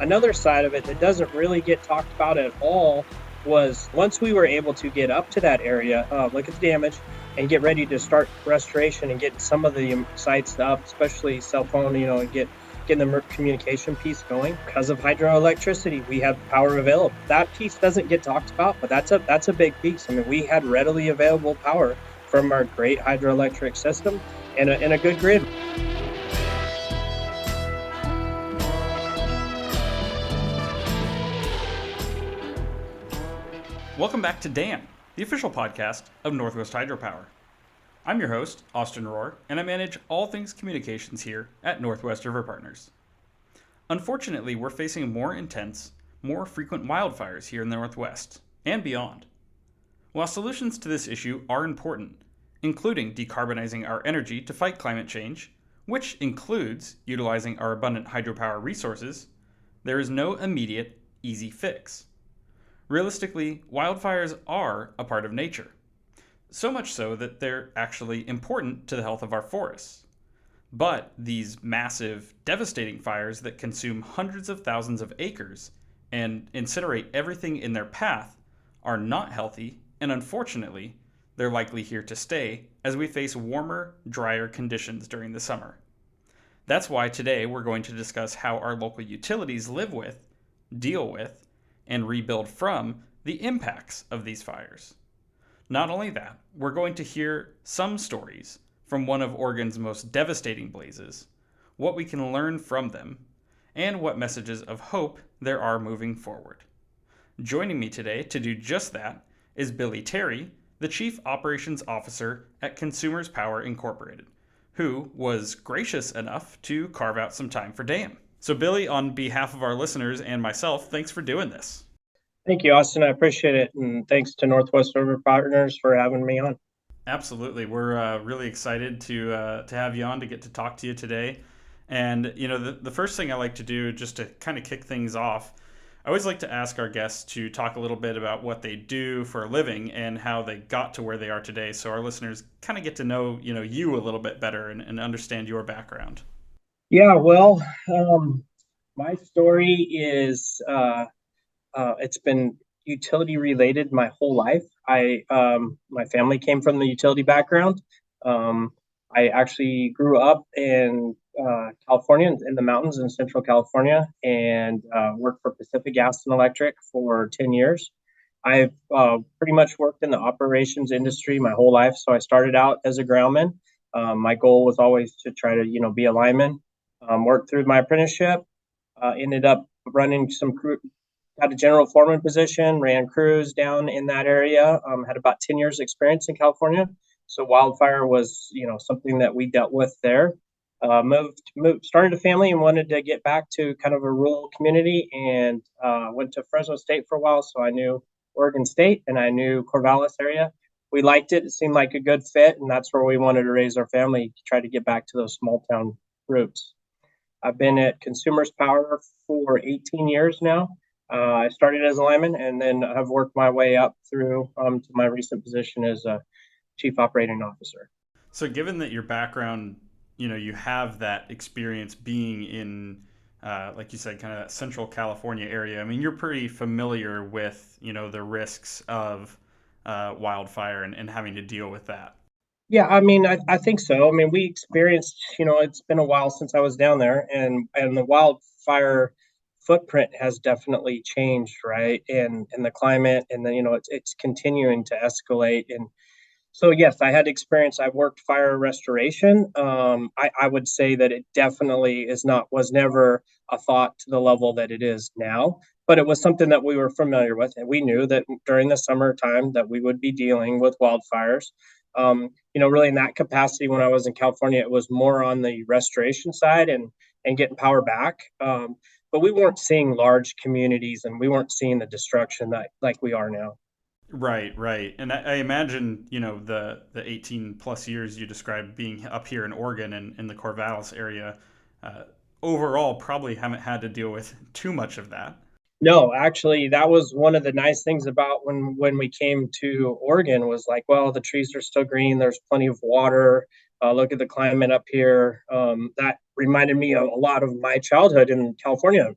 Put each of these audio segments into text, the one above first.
Another side of it that doesn't really get talked about at all was once we were able to get up to that area, look at the damage, and get ready to start restoration and get some of the sites up, especially cell phone, and getting the communication piece going. Because of hydroelectricity, we have power available. That piece doesn't get talked about, but that's a big piece. I mean, we had readily available power from our great hydroelectric system and a good grid. Welcome back to DAM, the official podcast of Northwest Hydropower. I'm your host, Austin Rohr, and I manage all things communications here at Northwest River Partners. Unfortunately, we're facing more intense, more frequent wildfires here in the Northwest and beyond. While solutions to this issue are important, including decarbonizing our energy to fight climate change, which includes utilizing our abundant hydropower resources, there is no immediate, easy fix. Realistically, wildfires are a part of nature. So much so that they're actually important to the health of our forests. But these massive, devastating fires that consume hundreds of thousands of acres and incinerate everything in their path are not healthy, and unfortunately, they're likely here to stay as we face warmer, drier conditions during the summer. That's why today we're going to discuss how our local utilities live with, deal with, and rebuild from the impacts of these fires. Not only that, we're going to hear some stories from one of Oregon's most devastating blazes, what we can learn from them, and what messages of hope there are moving forward. Joining me today to do just that is Billy Terry, the Chief Operations Officer at Consumers Power Incorporated, who was gracious enough to carve out some time for DAM. So Billy, on behalf of our listeners and myself, thanks for doing this. Thank you, Austin. I appreciate it. And thanks to Northwest River Partners for having me on. Absolutely. We're really excited to have you on to get to talk to you today. And, the first thing I like to do just to kind of kick things off, I always like to ask our guests to talk a little bit about what they do for a living and how they got to where they are today. So our listeners kind of get to know, you a little bit better and understand your background. Yeah, well, my story is it's been utility related my whole life. My family came from the utility background. I actually grew up in California, in the mountains in Central California, and worked for Pacific Gas and Electric for 10 years. I've pretty much worked in the operations industry my whole life. So I started out as a groundman. My goal was always to try to, be a lineman. Worked through my apprenticeship, ended up running some crew, got a general foreman position, ran crews down in that area, had about 10 years experience in California. So wildfire was, something that we dealt with there. Started a family and wanted to get back to kind of a rural community and went to Fresno State for a while. So I knew Oregon State and I knew Corvallis area. We liked it. It seemed like a good fit. And that's where we wanted to raise our family, to try to get back to those small town roots. I've been at Consumers Power for 18 years now. I started as a lineman and then have worked my way up through to my recent position as a chief operating officer. So given that your background, you have that experience being in, like you said, kind of that Central California area, I mean, you're pretty familiar with, the risks of wildfire and having to deal with that. Yeah, I mean, I think so. I mean, we experienced, it's been a while since I was down there, and the wildfire footprint has definitely changed, right? And the climate, and then it's continuing to escalate. And so yes, I had experience. I worked fire restoration. I would say that it definitely was never a thought to the level that it is now, but it was something that we were familiar with, and we knew that during the summertime that we would be dealing with wildfires. Really in that capacity, when I was in California, it was more on the restoration side and getting power back. But we weren't seeing large communities, and we weren't seeing the destruction that like we are now. Right, right. And I imagine, the 18 plus years you described being up here in Oregon and in the Corvallis area, overall probably haven't had to deal with too much of that. No, actually, that was one of the nice things about when we came to Oregon was like, well, the trees are still green. There's plenty of water. look at the climate up here. That reminded me a lot of my childhood in California,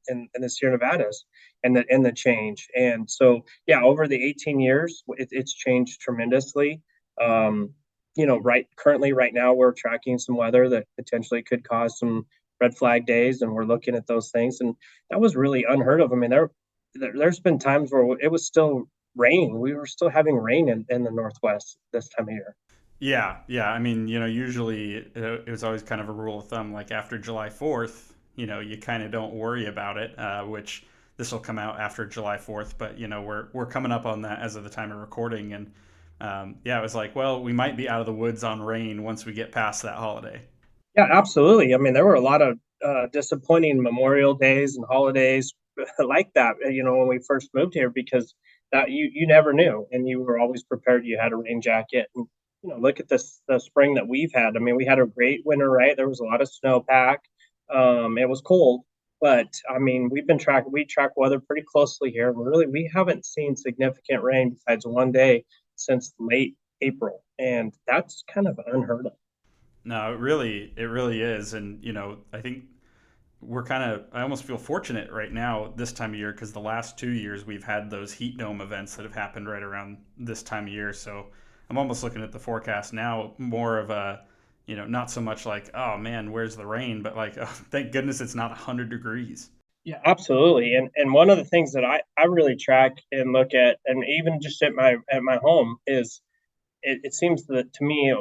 in the Sierra Nevadas, and the change. And so, yeah, over the 18 years, it's changed tremendously. Um, currently, right now, we're tracking some weather that potentially could cause some red flag days, and we're looking at those things. And that was really unheard of. I mean, there's been times where it was still rain. We were still having rain in the Northwest this time of year. Yeah, yeah. I mean, usually it was always kind of a rule of thumb, like after July 4th, you kind of don't worry about it, which this will come out after July 4th, but we're coming up on that as of the time of recording, and yeah, it was like, well, we might be out of the woods on rain once we get past that holiday. Yeah, absolutely. I mean, there were a lot of disappointing Memorial Days and holidays like that, when we first moved here, because that you never knew, and you were always prepared. You had a rain jacket, and look at this the spring that we've had. I mean, we had a great winter, right? There was a lot of snowpack. It was cold, but I mean, we track weather pretty closely here. Really, we haven't seen significant rain besides one day since late April, and that's kind of unheard of. No, it really is, and I think I almost feel fortunate right now this time of year because the last 2 years we've had those heat dome events that have happened right around this time of year. So I'm almost looking at the forecast now more of a, not so much like, oh man, where's the rain, but like, oh, thank goodness it's not 100 degrees. Yeah, absolutely. And one of the things that I really track and look at, and even just at my home, is it seems that to me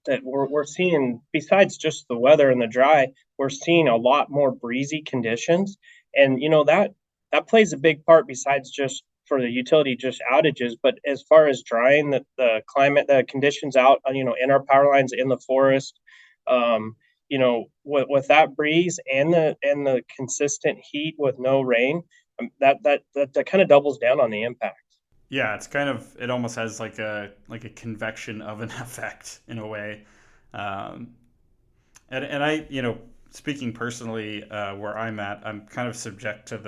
that we're seeing, besides just the weather and the dry, we're seeing a lot more breezy conditions. And that plays a big part, besides just for the utility just outages, but as far as drying the climate, the conditions out, in our power lines, in the forest, with that breeze and the consistent heat with no rain, that kind of doubles down on the impact. Yeah, it almost has like a convection oven effect in a way. Um, and I, speaking personally, where I'm at, I'm kind of subject to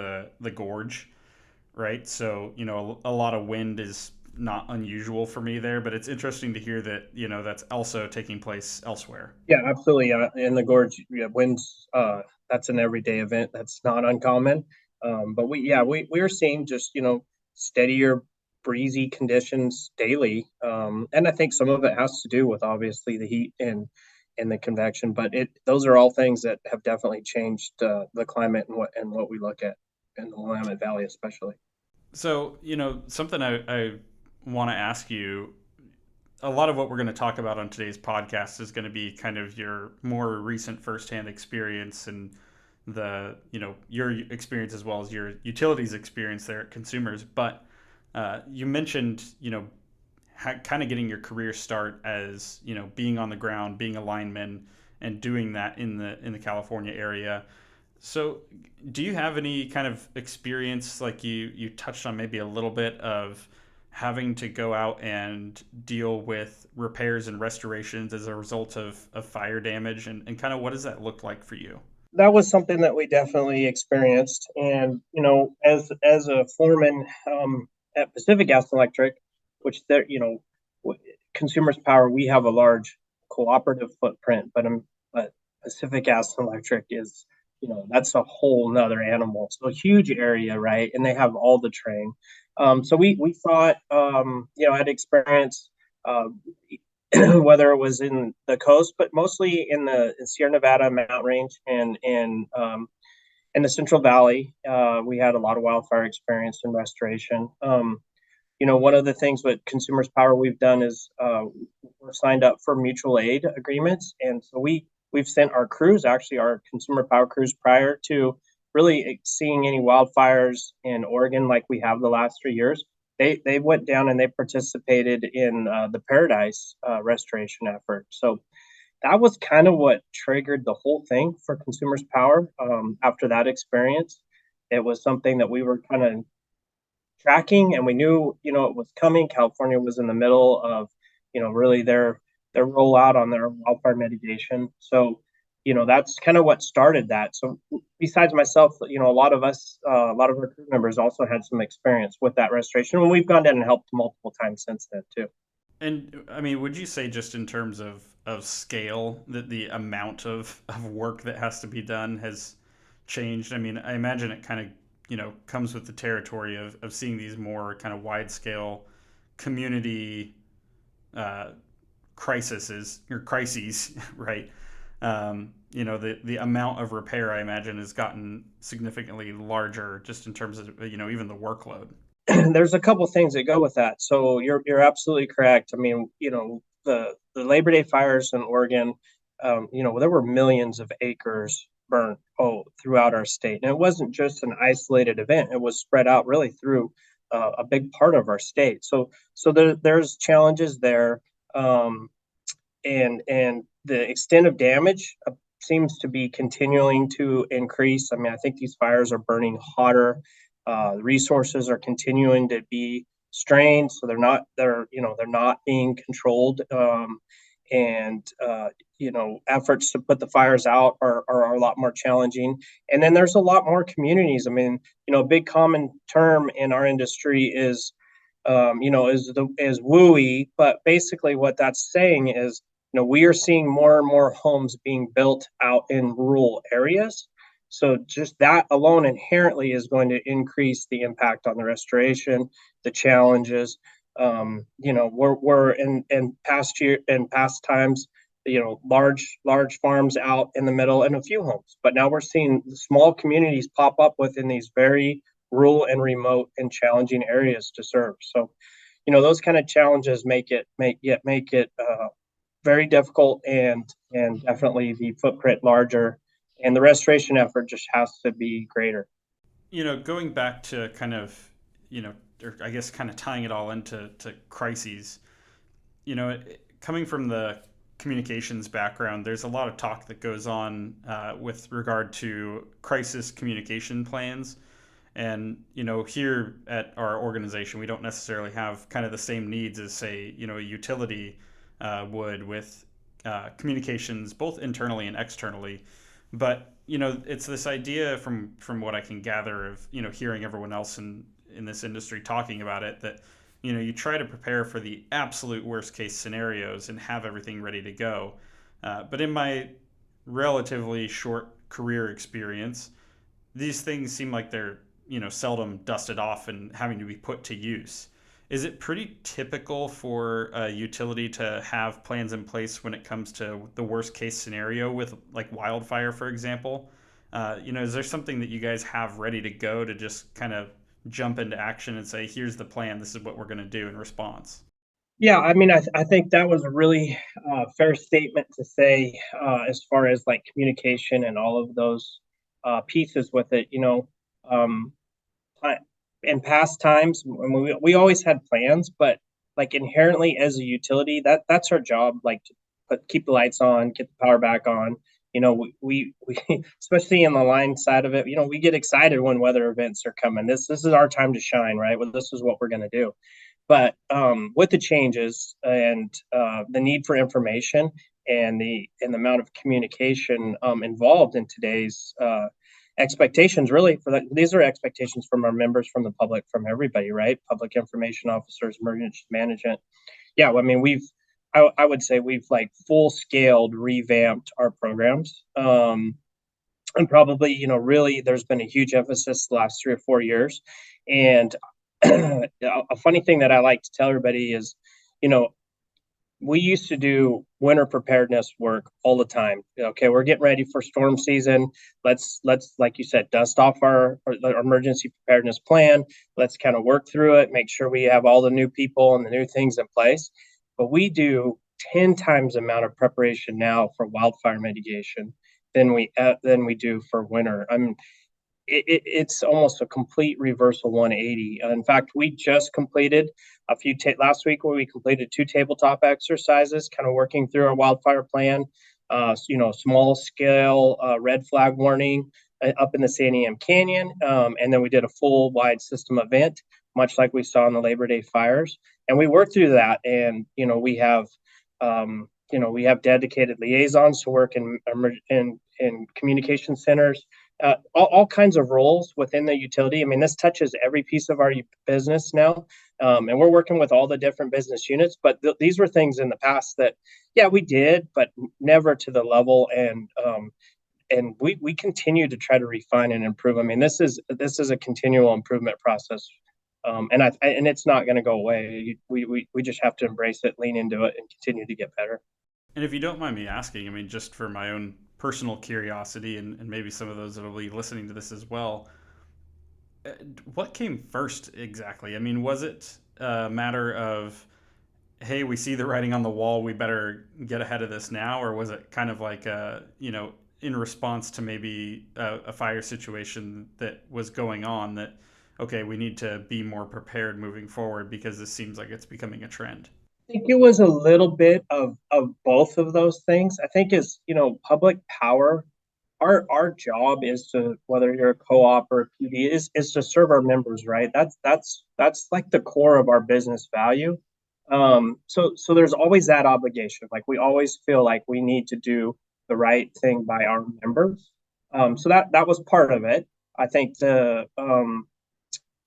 the gorge, right? So, a lot of wind is not unusual for me there, but it's interesting to hear that, that's also taking place elsewhere. Yeah, absolutely. In the gorge, yeah, winds. That's an everyday event. That's not uncommon. But we're seeing just steadier, breezy conditions daily. And I think some of it has to do with obviously the heat and the convection. But those are all things that have definitely changed the climate and what we look at in the Willamette Valley, especially. So, something I want to ask you, a lot of what we're going to talk about on today's podcast is going to be kind of your more recent firsthand experience and your experience as well as your utilities experience there at consumers. But you mentioned, kind of getting your career start as, being on the ground, being a lineman, and doing that in the California area. So, do you have any kind of experience, like you touched on maybe a little bit of having to go out and deal with repairs and restorations as a result of fire damage, and kind of what does that look like for you? That was something that we definitely experienced. And as a foreman at Pacific Gas and Electric, which there, Consumers Power, we have a large cooperative footprint, but Pacific Gas and Electric is, that's a whole nother animal. So a huge area, right? And they have all the terrain. So we thought, had experience, uh, whether it was in the coast, but mostly in the Sierra Nevada mountain range and in the Central Valley. We had a lot of wildfire experience and restoration. One of the things with Consumers Power we've done is we're signed up for mutual aid agreements, and so we've sent our crews, actually our Consumer Power crews, prior to really seeing any wildfires in Oregon like we have the last 3 years. They went down and they participated in the Paradise restoration effort. So that was kind of what triggered the whole thing for Consumers Power. After that experience, it was something that we were kind of tracking, and we knew it was coming. California was in the middle of really their rollout on their wildfire mitigation. So that's kind of what started that. So besides myself, a lot of us, a lot of our crew members also had some experience with that restoration, and we've gone down and helped multiple times since then too. And I mean, would you say just in terms of scale that the amount of work that has to be done has changed? I mean, I imagine it kind of, comes with the territory of seeing these more kind of wide scale community uh, crises, right? The amount of repair I imagine has gotten significantly larger just in terms of, even the workload. There's a couple things that go with that. So you're absolutely correct. I mean, the Labor Day fires in Oregon, there were millions of acres burnt throughout our state, and it wasn't just an isolated event. It was spread out really through a big part of our state. There's challenges there, and the extent of damage seems to be continuing to increase. I mean, I think these fires are burning hotter. Resources are continuing to be strained, so they're not being controlled. And efforts to put the fires out are a lot more challenging. And then there's a lot more communities. I mean, a big common term in our industry is wooey, but basically what that's saying is, we are seeing more and more homes being built out in rural areas. So just that alone inherently is going to increase the impact on the restoration, the challenges. We're in past times, large farms out in the middle and a few homes, but now we're seeing small communities pop up within these very rural and remote and challenging areas to serve. So, those kind of challenges make it very difficult, and definitely the footprint larger, and the restoration effort just has to be greater. Going back to kind of, or I guess kind of tying it all into crises, coming from the communications background, there's a lot of talk that goes on with regard to crisis communication plans. And, here at our organization, we don't necessarily have kind of the same needs as, say, a utility would with communications, both internally and externally. But, it's this idea from what I can gather of, hearing everyone else in this industry talking about it that, you try to prepare for the absolute worst case scenarios and have everything ready to go. But in my relatively short career experience, these things seem like they're seldom dusted off and having to be put to use. Is it pretty typical for a utility to have plans in place when it comes to the worst case scenario with like wildfire, for example? Is there something that you guys have ready to go to just kind of jump into action and say, here's the plan, this is what we're going to do in response? Yeah, I mean, I think that was a really fair statement to say, as far as like communication and all of those pieces with it. Um, I, in past times, when we always had plans, but like inherently as a utility, that's our job, like to keep the lights on, get the power back on. We especially in the line side of it, we get excited when weather events are coming. This is our time to shine, right? Well, this is what we're going to do. But with the changes and the need for information, and the amount of communication involved in today's expectations, really, these are expectations from our members, from the public, from everybody, right? Public information officers, emergency management. Yeah, well, I mean, I would say we've like full scaled revamped our programs. And probably, really, there's been a huge emphasis the last 3 or 4 years. And a funny thing that I like to tell everybody is, you know, we used to do winter preparedness work all the time. Okay, we're getting ready for storm season. Let's like you said, dust off our emergency preparedness plan. Let's kind of work through it, make sure we have all the new people and the new things in place. But we do 10 times the amount of preparation now for wildfire mitigation than we do for winter. I mean, it's almost a complete reversal 180. In fact, we just completed last week where we completed 2 tabletop exercises, kind of working through our wildfire plan. Small scale red flag warning up in the San Am Canyon, and then we did a full wide system event, much like we saw in the Labor Day fires. And we worked through that, and we have dedicated liaisons to work in communication centers all kinds of roles within the utility. I mean, this touches every piece of our business now, and we're working with all the different business units. But these were things in the past that, yeah, we did, but never to the level. And we continue to try to refine and improve. I mean, this is a continual improvement process, and it's not going to go away. We just have to embrace it, lean into it, and continue to get better. And if you don't mind me asking, I mean, just for my own personal curiosity, and maybe some of those that will be listening to this as well, what came first exactly? I mean, was it a matter of, hey, we see the writing on the wall, we better get ahead of this now? Or was it kind of like, in response to maybe a fire situation that was going on that, okay, we need to be more prepared moving forward because this seems like it's becoming a trend? I think it was a little bit of both of those things. I think is, public power, our job is to, whether you're a co-op or a PD, is to serve our members, right? That's like the core of our business value. So there's always that obligation. Like we always feel like we need to do the right thing by our members. So that was part of it. I think the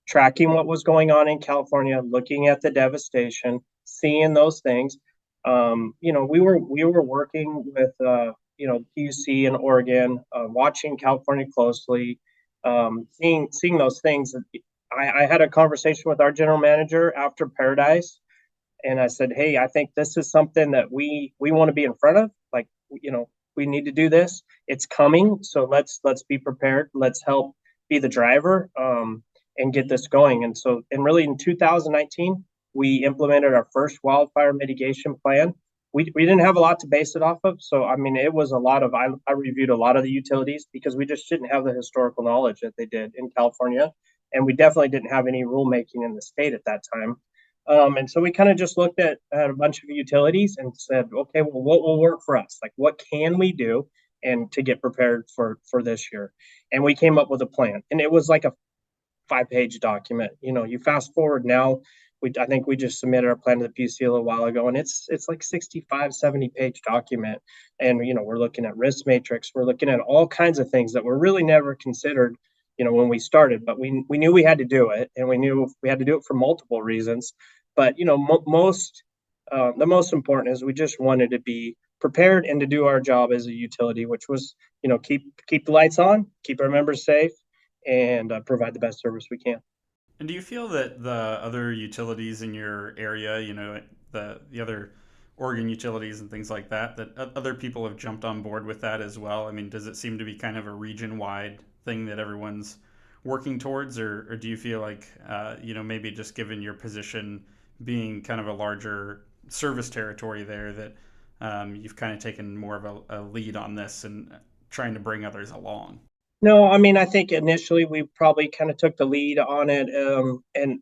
tracking what was going on in California, looking at the devastation, seeing those things. We were working with PUC in Oregon, watching California closely, seeing those things. I had a conversation with our general manager after Paradise, and I said, "Hey, I think this is something that we want to be in front of. Like, we need to do this. It's coming, so let's be prepared. Let's help be the driver, and get this going." And really in 2019, we implemented our first wildfire mitigation plan. We didn't have a lot to base it off of, so I mean, it was a lot of I reviewed a lot of the utilities because we just didn't have the historical knowledge that they did in California, and we definitely didn't have any rulemaking in the state at that time. And so we kind of just looked at a bunch of utilities and said, okay, well, what will work for us? Like, what can we do and to get prepared for this year? And we came up with a plan, and it was like a 5-page document. You fast forward now, I think we just submitted our plan to the PUC a little while ago, and it's like 65, 70-page document. And, we're looking at risk matrix. We're looking at all kinds of things that were really never considered, when we started, but we knew we had to do it, and we knew we had to do it for multiple reasons. But, the most important is we just wanted to be prepared and to do our job as a utility, which was, keep the lights on, keep our members safe, and provide the best service we can. And do you feel that the other utilities in your area, the other Oregon utilities and things like that, that other people have jumped on board with that as well? I mean, does it seem to be kind of a region-wide thing that everyone's working towards, or do you feel like, maybe just given your position being kind of a larger service territory there, that you've kind of taken more of a lead on this and trying to bring others along? No, I mean, I think initially we probably kind of took the lead on it, and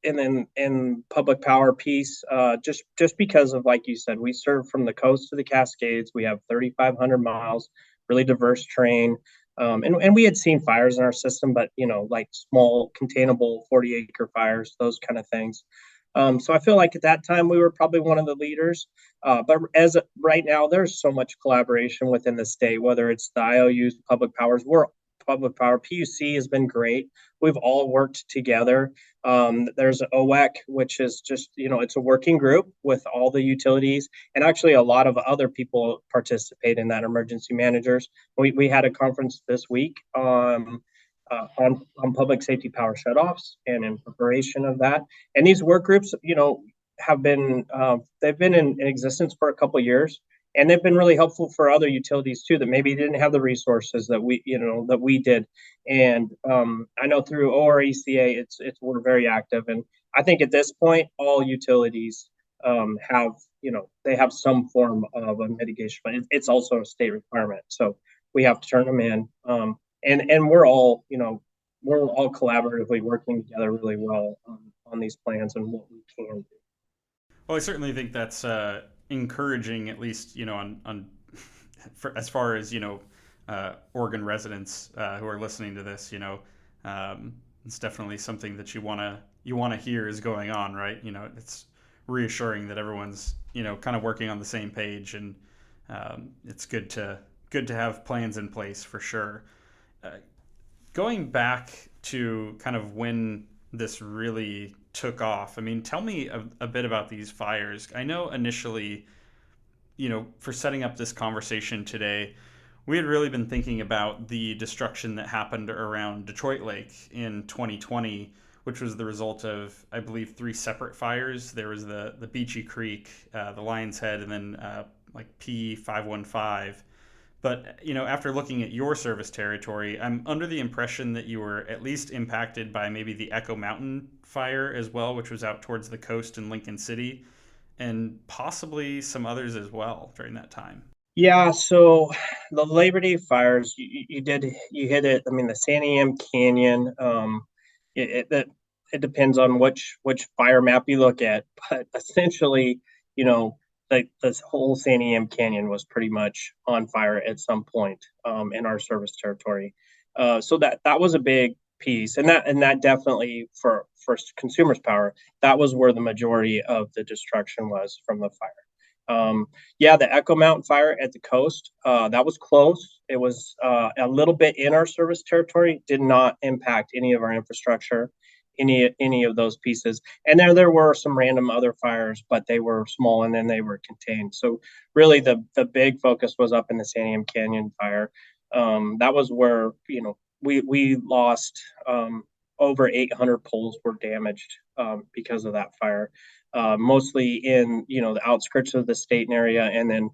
then in public power piece, just because of, like you said, we serve from the coast to the Cascades. We have 3,500 miles, really diverse terrain, and we had seen fires in our system, but like small containable 40-acre fires, those kind of things. So I feel like at that time we were probably one of the leaders. But as right now, there's so much collaboration within the state, whether it's the IOUs, public powers. We're public power. PUC has been great. We've all worked together. There's OEC, which is just, it's a working group with all the utilities, and actually a lot of other people participate in that, emergency managers. We had a conference this week on public safety power shutoffs and in preparation of that. And these work groups, have been they've been in existence for a couple of years, and they've been really helpful for other utilities too that maybe didn't have the resources that we did. And I know through ORECA, it's we're very active, and I think at this point all utilities have they have some form of a mitigation, but it's also a state requirement, so we have to turn them in. And we're all collaboratively working together really well on these plans and what we can do. Well, I certainly think that's encouraging, at least on as far as Oregon residents who are listening to this. It's definitely something that you want to hear is going on, right? It's reassuring that everyone's kind of working on the same page, and it's good to have plans in place for sure. Going back to kind of when this really took off, I mean, tell me a bit about these fires. I know initially, for setting up this conversation today, we had really been thinking about the destruction that happened around Detroit Lake in 2020, which was the result of, I believe, three separate fires. There was the Beachie Creek, the Lion's Head, and then like P515. But after looking at your service territory, I'm under the impression that you were at least impacted by maybe the Echo Mountain fire as well, which was out towards the coast in Lincoln City, and possibly some others as well during that time. Yeah, so the Labor Day fires, you hit it. I mean, the Santiam Canyon, it depends on which fire map you look at, but essentially, you know, this whole Santiam Canyon was pretty much on fire at some point in our service territory. So that was a big piece, and that definitely for consumers power, that was where the majority of the destruction was from the fire. Yeah, the Echo Mountain fire at the coast, that was close. It was a little bit in our service territory, did not impact any of our infrastructure, any of those pieces. And there were some random other fires, but they were small and then they were contained. So really the big focus was up in the Santiam Canyon fire. That was where, we lost over 800 poles were damaged because of that fire, mostly in the outskirts of the state area and then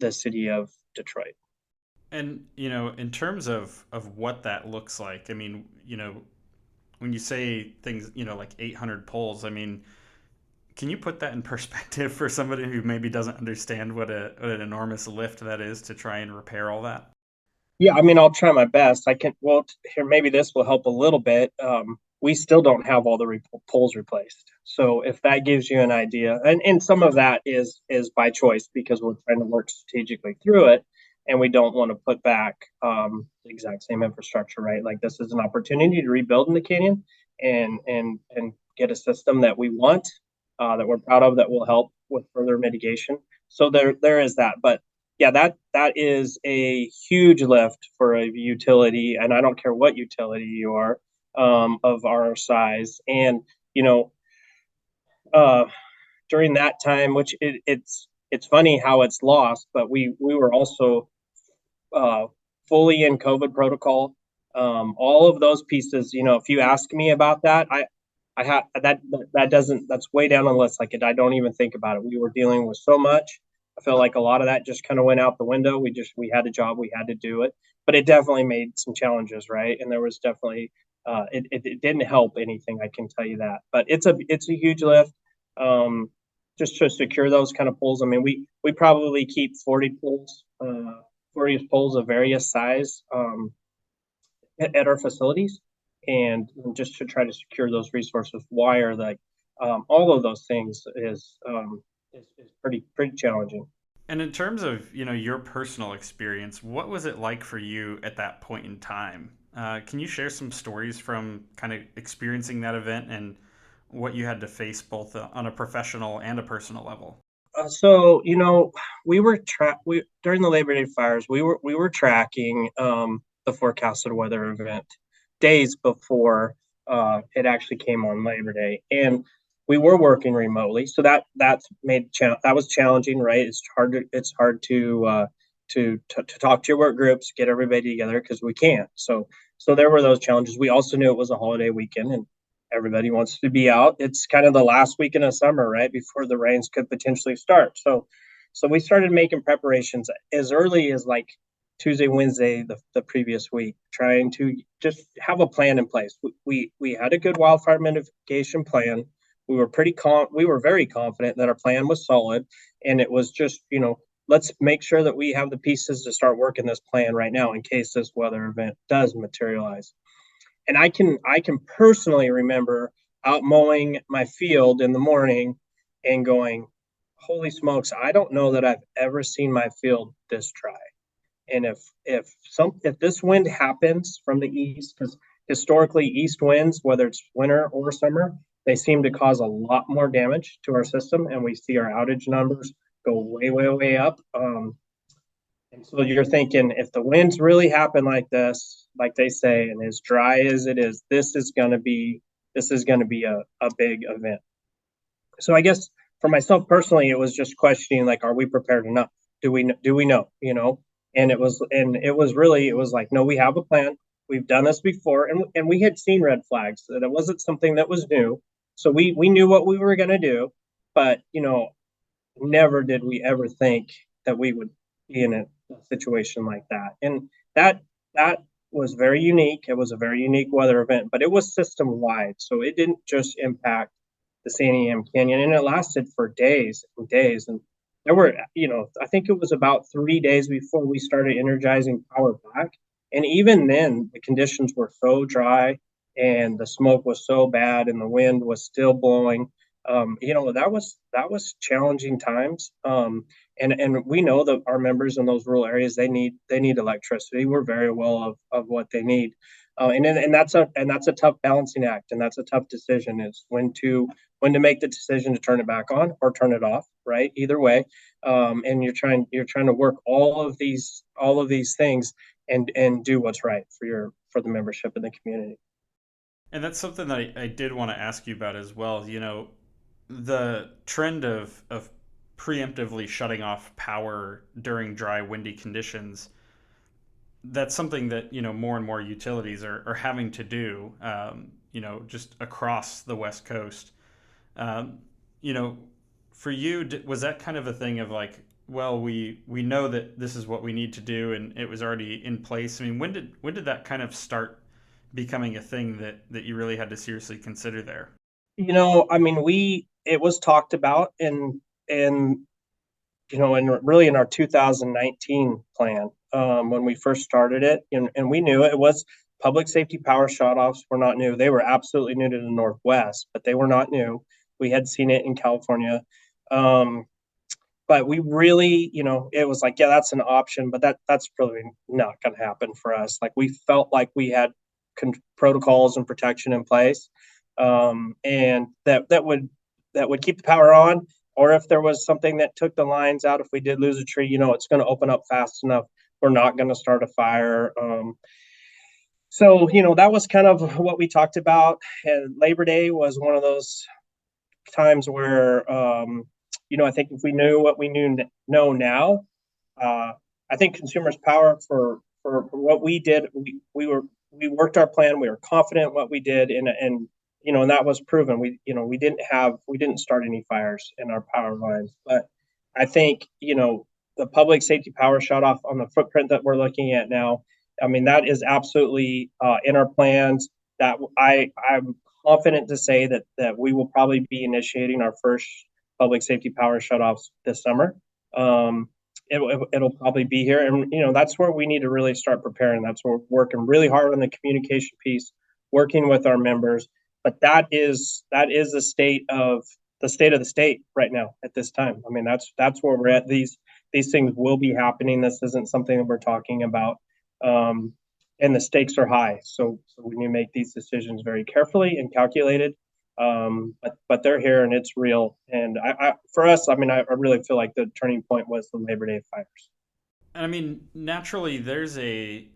the city of Detroit. And in terms of what that looks like, I mean, when you say things, like 800 poles, I mean, can you put that in perspective for somebody who maybe doesn't understand what an enormous lift that is to try and repair all that? Yeah, I mean, I'll try my best. I can. Well, here maybe this will help a little bit. We still don't have all the poles replaced, so if that gives you an idea, and some of that is by choice because we're trying to work strategically through it, and we don't want to put back the exact same infrastructure, right? Like this is an opportunity to rebuild in the canyon and get a system that we want, that we're proud of, that will help with further mitigation. So there is that, but yeah, that is a huge lift for a utility, and I don't care what utility you are, of our size. And you know, uh, during that time, which it's funny how it's lost, but we were also uh, fully in COVID protocol. All of those pieces, if you ask me about that, I have that doesn't that's way down on the list. Like I don't even think about it. We were dealing with so much. I feel like a lot of that just kind of went out the window. We had a job, we had to do it, but it definitely made some challenges, right? And there was definitely it didn't help anything. I can tell you that, but it's a huge lift. Just to secure those kind of poles. I mean, we probably keep 40 poles, 40 poles of various size at our facilities, and just to try to secure those resources. Wire, like all of those things is pretty challenging. And in terms of your personal experience, what was it like for you at that point in time? Can you share some stories from kind of experiencing that event and what you had to face both on a professional and a personal level? So we during the Labor Day fires, we were tracking the forecasted weather event days before it actually came on Labor Day, and we were working remotely, so that was challenging, right? It's hard to talk to your work groups, get everybody together because we can't. So there were those challenges. We also knew it was a holiday weekend, and everybody wants to be out. It's kind of the last weekend of summer, right before the rains could potentially start. So we started making preparations as early as like Tuesday, Wednesday, the previous week, trying to just have a plan in place. We had a good wildfire mitigation plan. We were very confident that our plan was solid, and it was just let's make sure that we have the pieces to start working this plan right now in case this weather event does materialize. And I can personally remember out mowing my field in the morning and going, holy smokes, I don't know that I've ever seen my field this dry. And if this wind happens from the east, because historically east winds, whether it's winter or summer, they seem to cause a lot more damage to our system, and we see our outage numbers go way, way, way up. And so you're thinking, if the winds really happen like this, like they say, and as dry as it is, this is going to be a big event. So I guess for myself personally, it was just questioning like, are we prepared enough? Do we know? And it was really, it was like, no, we have a plan. We've done this before, and we had seen red flags. That it wasn't something that was new. So we knew what we were going to do, but never did we ever think that we would be in a situation like that. And that was very unique. It was a very unique weather event, but it was system wide. So it didn't just impact the Santiam Canyon, and it lasted for days and days. And there were, I think it was about 3 days before we started energizing power back. And even then, the conditions were so dry and the smoke was so bad and the wind was still blowing. That was challenging times. And we know that our members in those rural areas, they need electricity. We're very well of what they need. And that's a tough balancing act, and that's a tough decision, is when to make the decision to turn it back on or turn it off, right? Either way. And you're trying to work all of these things and do what's right for the membership in the community. And that's something that I did want to ask you about as well. The trend of preemptively shutting off power during dry, windy conditions, that's something that, more and more utilities are having to do, just across the West Coast. Um, you know, for you, was that kind of a thing of like, well, we know that this is what we need to do, and it was already in place? I mean, when did that kind of start becoming a thing that you really had to seriously consider there? I mean, it was talked about and really in our 2019 plan, when we first started it, and we knew it was public safety power shutoffs were not new. They were absolutely new to the Northwest, but they were not new. We had seen it in California. Um, but we really, it was like, yeah, that's an option, but that's really not going to happen for us. Like, we felt like we had protocols and protection in place, and that would keep the power on. Or if there was something that took the lines out, if we did lose a tree, it's going to open up fast enough. We're not going to start a fire. So that was kind of what we talked about. And Labor Day was one of those times where, I think if we knew what we know now, uh, I think consumers' power for what we did, we worked our plan. We were confident in what we did, and that was proven. We didn't start any fires in our power lines, but I think the public safety power shut off on the footprint that we're looking at now. I mean, that is absolutely in our plans. That I'm confident to say that we will probably be initiating our first public safety power shutoffs this summer. Um, it'll probably be here, and that's where we need to really start preparing. That's where we're working really hard on the communication piece, working with our members. But that is the state of the state right now at this time. I mean, that's where we're at. These things will be happening. This isn't something that we're talking about. Um, and the stakes are high. So we need to make these decisions very carefully and calculated. But they're here and it's real. And for us, I mean, I really feel like the turning point was the Labor Day fires. And I mean, naturally, there's a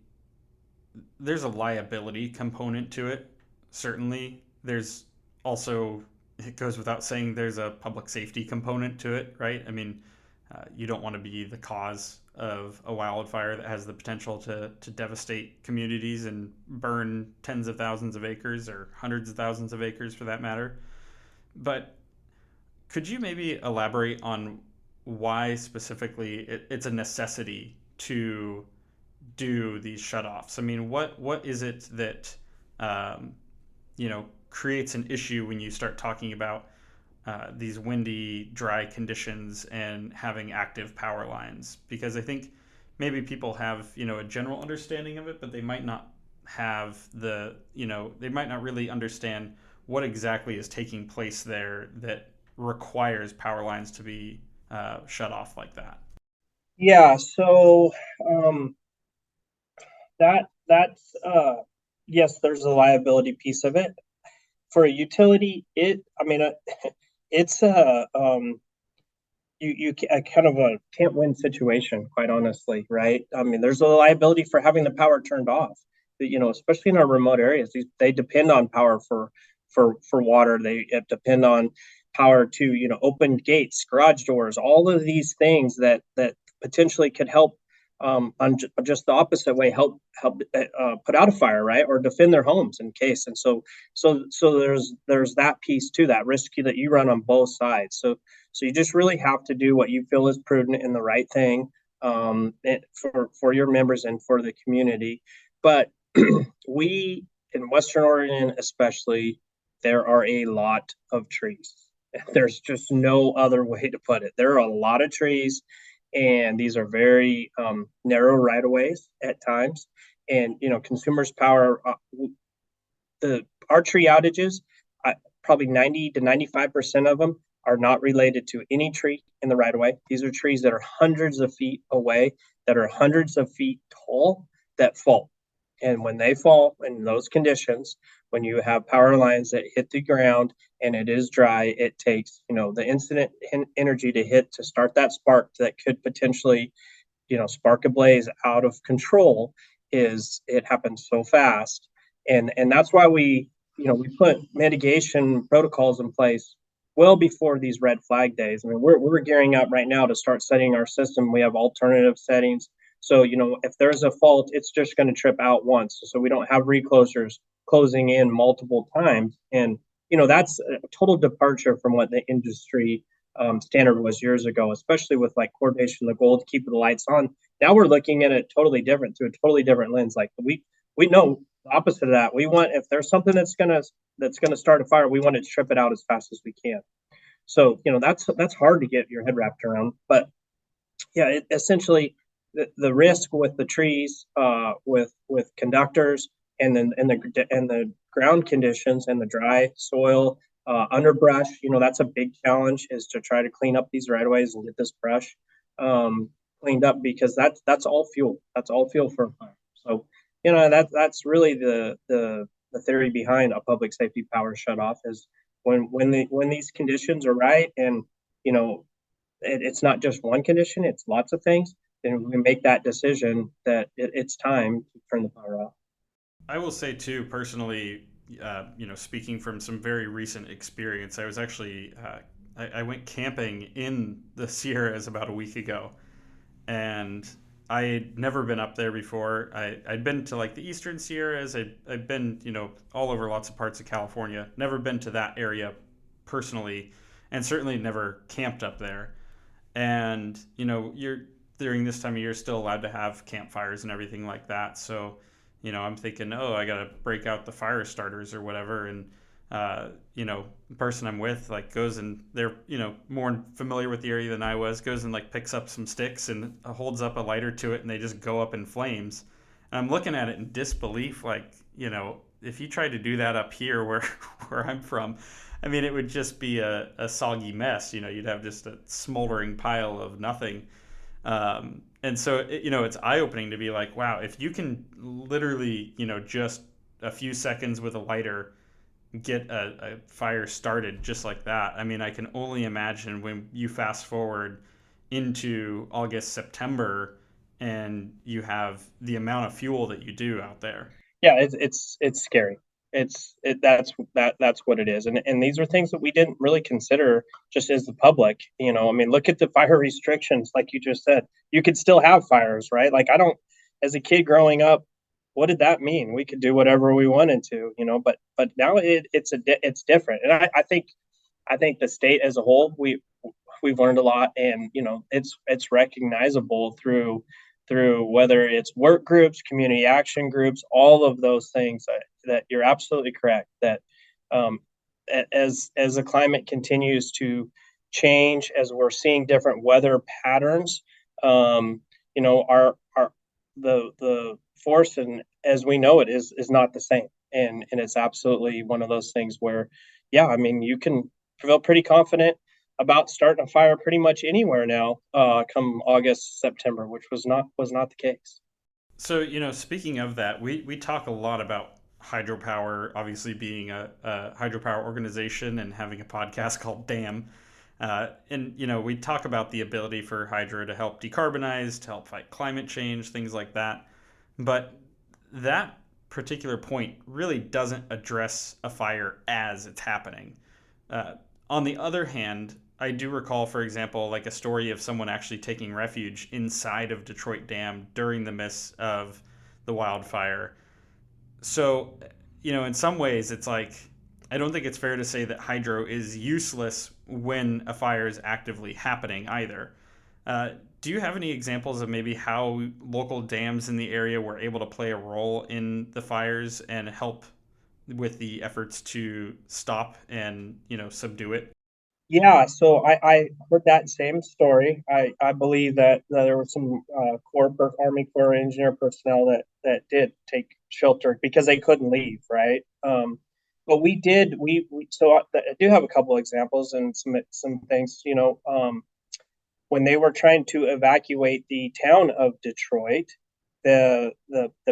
liability component to it. Certainly, there's also, it goes without saying, there's a public safety component to it, right? I mean, you don't want to be the cause of a wildfire that has the potential to devastate communities and burn tens of thousands of acres, or hundreds of thousands of acres for that matter. But could you maybe elaborate on why specifically it's a necessity to do these shutoffs? I mean, what is it that um, creates an issue when you start talking about these windy, dry conditions and having active power lines? Because I think maybe people have a general understanding of it, but they might not have they might not really understand what exactly is taking place there that requires power lines to be shut off like that. Yeah. So um, that's yes, there's a liability piece of it for a utility. I mean, it's a kind of a can't win situation, quite honestly, right? I mean, there's a liability for having the power turned off. especially in our remote areas, they depend on power for water. They depend on power to, open gates, garage doors, all of these things that potentially could help, on just the opposite way, help put out a fire, right, or defend their homes in case. And so there's that piece to that risk that you run on both sides. So you just really have to do what you feel is prudent and the right thing, for your members and for the community. But we in Western Oregon, especially, there are a lot of trees. There's just no other way to put it. There are a lot of trees, and these are very narrow right of ways at times. And consumers' power, the our tree outages, probably 90 to 95% of them are not related to any tree in the right of way. These are trees that are hundreds of feet away, that are hundreds of feet tall, that fall. And when they fall in those conditions, when you have power lines that hit the ground and it is dry, it takes, the incident energy to hit to start that spark that could potentially, spark a blaze out of control. Is It happens so fast. And that's why we put mitigation protocols in place well before these red flag days. I mean, we're gearing up right now to start setting our system. We have alternative settings. So, if there's a fault, it's just going to trip out once. So we don't have reclosers closing in multiple times. And, that's a total departure from what the industry standard was years ago, especially with like coordination, the goal to keep the lights on. Now we're looking at it totally different, through a totally different lens. Like we know the opposite of that. We want, if there's something that's gonna start a fire, we want to trip it out as fast as we can. So that's hard to get your head wrapped around. But yeah, essentially the risk with the trees, with conductors, and the ground conditions and the dry soil, underbrush. That's a big challenge, is to try to clean up these right of ways and get this brush cleaned up, because that's all fuel. That's all fuel for a fire. So that's really the theory behind a public safety power shutoff, is when these conditions are right, and it's not just one condition, it's lots of things, then we make that decision that it's time to turn the power off. I will say too, personally, speaking from some very recent experience, I was actually I went camping in the Sierras about a week ago, and I had never been up there before. I'd been to like the Eastern Sierras. I'd been, all over lots of parts of California. Never been to that area personally, and certainly never camped up there. And, you're during this time of year still allowed to have campfires and everything like that. So, I'm thinking, oh, I got to break out the fire starters or whatever. And, the person I'm with like goes, and they're, more familiar with the area than I was, goes and like picks up some sticks and holds up a lighter to it, and they just go up in flames. And I'm looking at it in disbelief, like, if you tried to do that up here where where I'm from, I mean, it would just be a soggy mess. You'd have just a smoldering pile of nothing. And so, it's eye opening to be like, wow, if you can literally, just a few seconds with a lighter get a fire started just like that. I mean, I can only imagine when you fast forward into August, September, and you have the amount of fuel that you do out there. Yeah, it's scary. That's what it is. And these are things that we didn't really consider just as the public. I mean, look at the fire restrictions, like you just said. You could still have fires, right? Like, I don't, as a kid growing up, what did that mean? We could do whatever we wanted to, but now it's different. And I think the state as a whole, we've learned a lot. And it's recognizable through whether it's work groups, community action groups, all of those things, that you're absolutely correct, that um, as the climate continues to change, as we're seeing different weather patterns, our the force, and as we know it, is not the same. And it's absolutely one of those things where, yeah, I mean, you can feel pretty confident about starting a fire pretty much anywhere now, come August, September, which was not the case. So, speaking of that, we talk a lot about hydropower, obviously being a hydropower organization and having a podcast called Dam. And, we talk about the ability for hydro to help decarbonize, to help fight climate change, things like that. But that particular point really doesn't address a fire as it's happening. Uh, on the other hand, I do recall, for example, like a story of someone actually taking refuge inside of Detroit Dam during the midst of the wildfire. So, in some ways, it's like I don't think it's fair to say that hydro is useless when a fire is actively happening either. Uh, do you have any examples of maybe how local dams in the area were able to play a role in the fires and help with the efforts to stop and subdue it? Yeah, so I heard that same story. I believe that there were some Army Corps engineer personnel that did take shelter because they couldn't leave, right? But we so I do have a couple examples and some things, when they were trying to evacuate the town of Detroit, the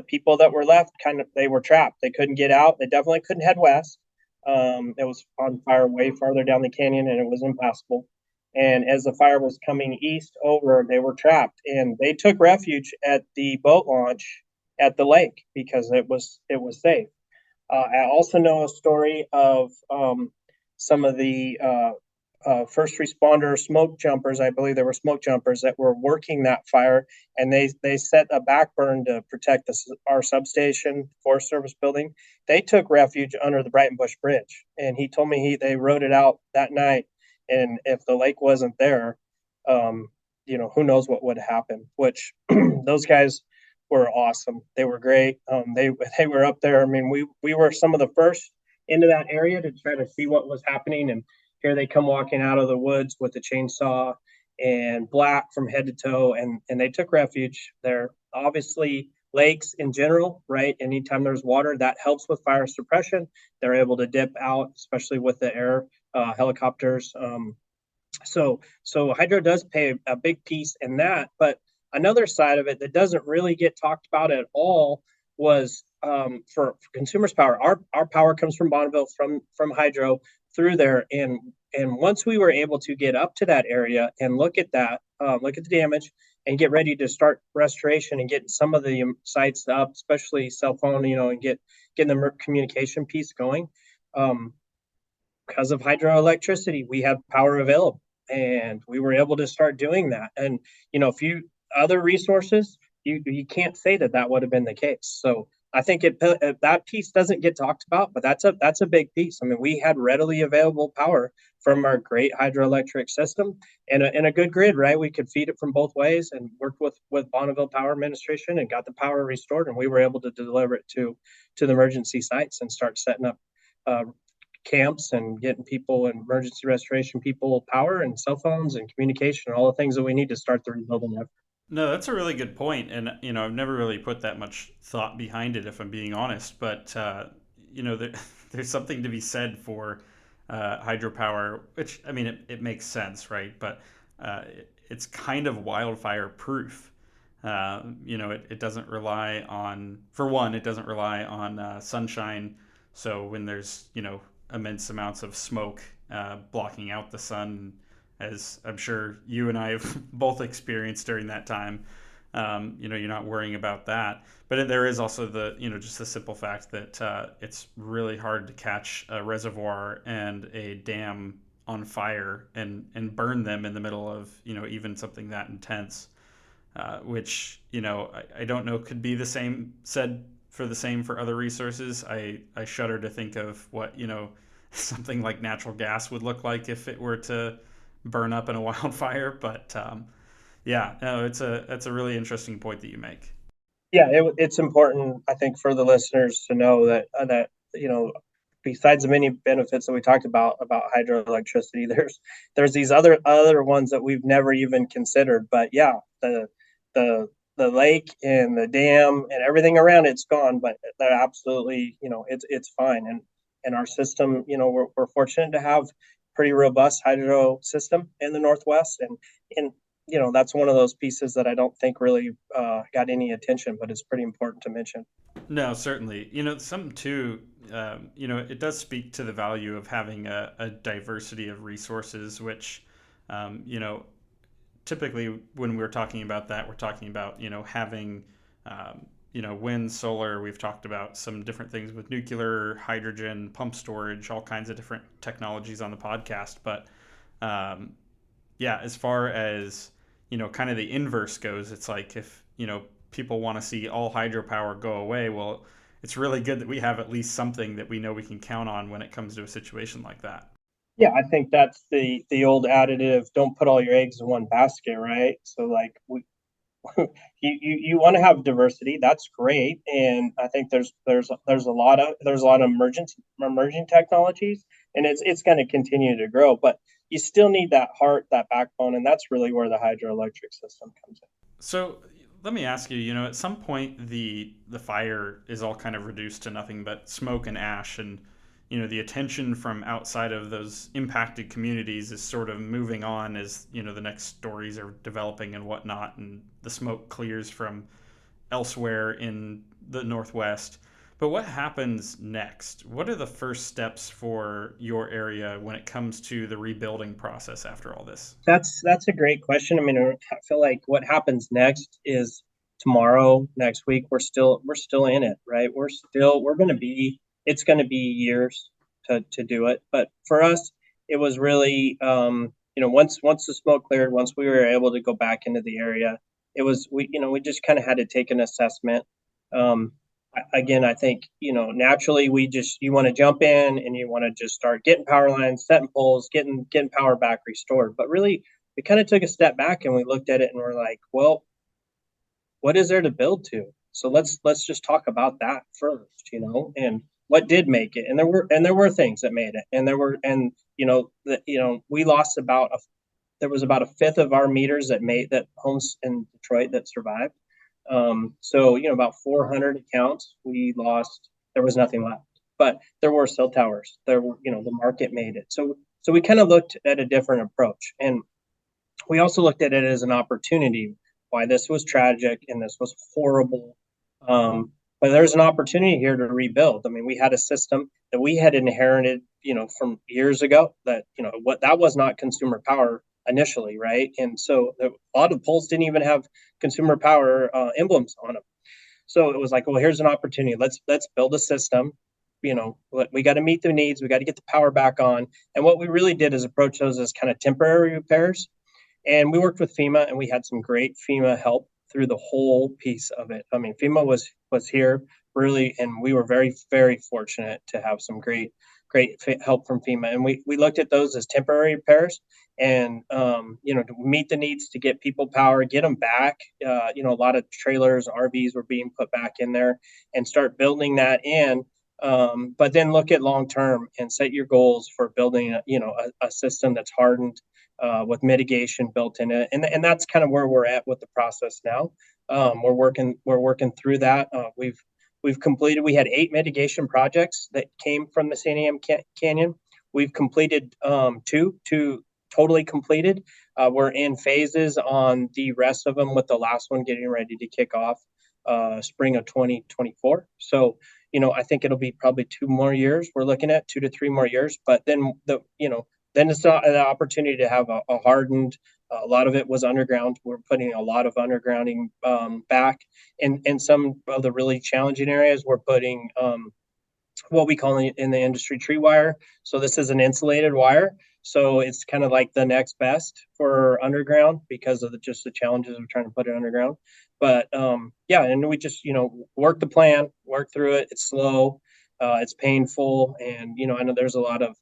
people that were left they were trapped. They couldn't get out. They definitely couldn't head west. It was on fire way farther down the canyon, and it was impassable. And as the fire was coming east over, they were trapped, and they took refuge at the boat launch at the lake because it was safe. I also know a story of some of the first responder smoke jumpers. I believe there were smoke jumpers that were working that fire, and they set a backburn to protect our substation, Forest Service building. They took refuge under the Brighton Bush Bridge, and he told me they rode it out that night. And if the lake wasn't there, um, who knows what would happen? Which those guys were awesome. They were great. They were up there. I mean, we were some of the first into that area to try to see what was happening, and here they come walking out of the woods with a chainsaw and black from head to toe, and they took refuge there. Obviously, lakes in general, right? Anytime there's water, that helps with fire suppression. They're able to dip out, especially with the air helicopters. So hydro does play a big piece in that, but another side of it that doesn't really get talked about at all was for consumers power. Our power comes from Bonneville from hydro through there, and once we were able to get up to that area and look at that, look at the damage, and get ready to start restoration and get some of the sites up, especially cell phone, and getting the communication piece going. Um, because of hydroelectricity, we had power available, and we were able to start doing that. And if you other resources, you can't say that would have been the case. So I think that piece doesn't get talked about, but that's a big piece. I mean, we had readily available power from our great hydroelectric system and a good grid, right? We could feed it from both ways, and worked with Bonneville Power Administration and got the power restored, and we were able to deliver it to the emergency sites and start setting up uh, camps and getting people and emergency restoration people power and cell phones and communication and all the things that we need to start the rebuilding effort. No, that's a really good point, and I've never really put that much thought behind it, if I'm being honest. But there, there's something to be said for hydropower, which I mean, it makes sense, right? But it's kind of wildfire proof. It doesn't rely on, for one, it doesn't rely on sunshine. So when there's immense amounts of smoke blocking out the sun, as I'm sure you and I have both experienced during that time. You're not worrying about that. But there is also just the simple fact that it's really hard to catch a reservoir and a dam on fire and burn them in the middle of, even something that intense, which, I don't know, could be the same said for the same for other resources. I shudder to think of what, something like natural gas would look like if it were to burn up in a wildfire. But yeah, no, it's a really interesting point that you make. Yeah, it's important, I think, for the listeners to know that besides the many benefits that we talked about hydroelectricity, there's these other ones that we've never even considered. But yeah, the the lake and the dam and everything around it's gone, but they're absolutely, it's fine. And our system, we're fortunate to have pretty robust hydro system in the Northwest, and that's one of those pieces that I don't think really got any attention, but it's pretty important to mention. No, certainly. Something too, it does speak to the value of having a diversity of resources, which, you know, typically when we're talking about that, we're talking about, having wind, solar. We've talked about some different things with nuclear, hydrogen, pump storage, all kinds of different technologies on the podcast. But um, yeah, as far as kind of the inverse goes, it's like if people want to see all hydropower go away, well, it's really good that we have at least something that we know we can count on when it comes to a situation like that. Yeah, I think that's the old additive, don't put all your eggs in one basket, right? So like you want to have diversity, that's great. And I think there's a lot of emerging technologies, and it's going to continue to grow, but you still need that heart, that backbone, and that's really where the hydroelectric system comes in. So let me ask you, at some point the fire is all kind of reduced to nothing but smoke and ash, and the attention from outside of those impacted communities is sort of moving on as the next stories are developing and whatnot, and the smoke clears from elsewhere in the Northwest. But what happens next? What are the first steps for your area when it comes to the rebuilding process after all this? That's a great question. I mean, I feel like what happens next is tomorrow, next week, we're still in it, right? We're going to be it's going to be years to do it, but for us, it was really once the smoke cleared, once we were able to go back into the area, it was we just kind of had to take an assessment. Um, Again, I think naturally we just you want to jump in and you want to just start getting power lines, setting poles, getting power back restored. But really, we kind of took a step back and we looked at it and we're like, well, what is there to build to? So let's just talk about that first, and what did make it. And there were things that made it, and we lost there was about a fifth of our meters that homes in Detroit that survived. So about 400 accounts we lost. There was nothing left, but there were cell towers. There were, the market made it. So we kind of looked at a different approach, and we also looked at it as an opportunity. Why this was tragic and this was horrible, but there's an opportunity here to rebuild. I mean, we had a system that we had inherited, from years ago. That what that was not consumer power initially, right? And so a lot of poles didn't even have consumer power emblems on them. So it was like, well, here's an opportunity. Let's build a system. We got to meet the needs. We got to get the power back on. And what we really did is approach those as kind of temporary repairs, and we worked with FEMA, and we had some great FEMA help through the whole piece of it. I mean, FEMA was here really, and we were very, very fortunate to have some great help from FEMA. And we looked at those as temporary repairs, and to meet the needs to get people power, get them back. A lot of trailers, RVs were being put back in there, and start building that in. But then look at long term and set your goals for building a system that's hardened, with mitigation built in it, and that's kind of where we're at with the process now. We're working through that. We've completed. We had 8 mitigation projects that came from the San Canyon. We've completed two totally completed. We're in phases on the rest of them, with the last one getting ready to kick off spring of 2024. So I think it'll be probably 2 more years. We're looking at 2 to 3 more years, but then it's not an opportunity to have a hardened. A lot of it was underground. We're putting a lot of undergrounding back. In some of the really challenging areas, we're putting what we call in the industry tree wire. So this is an insulated wire. So it's kind of like the next best for underground because of just the challenges of trying to put it underground. But yeah, and we just work the plan, work through it. It's slow, it's painful, and I know there's a lot of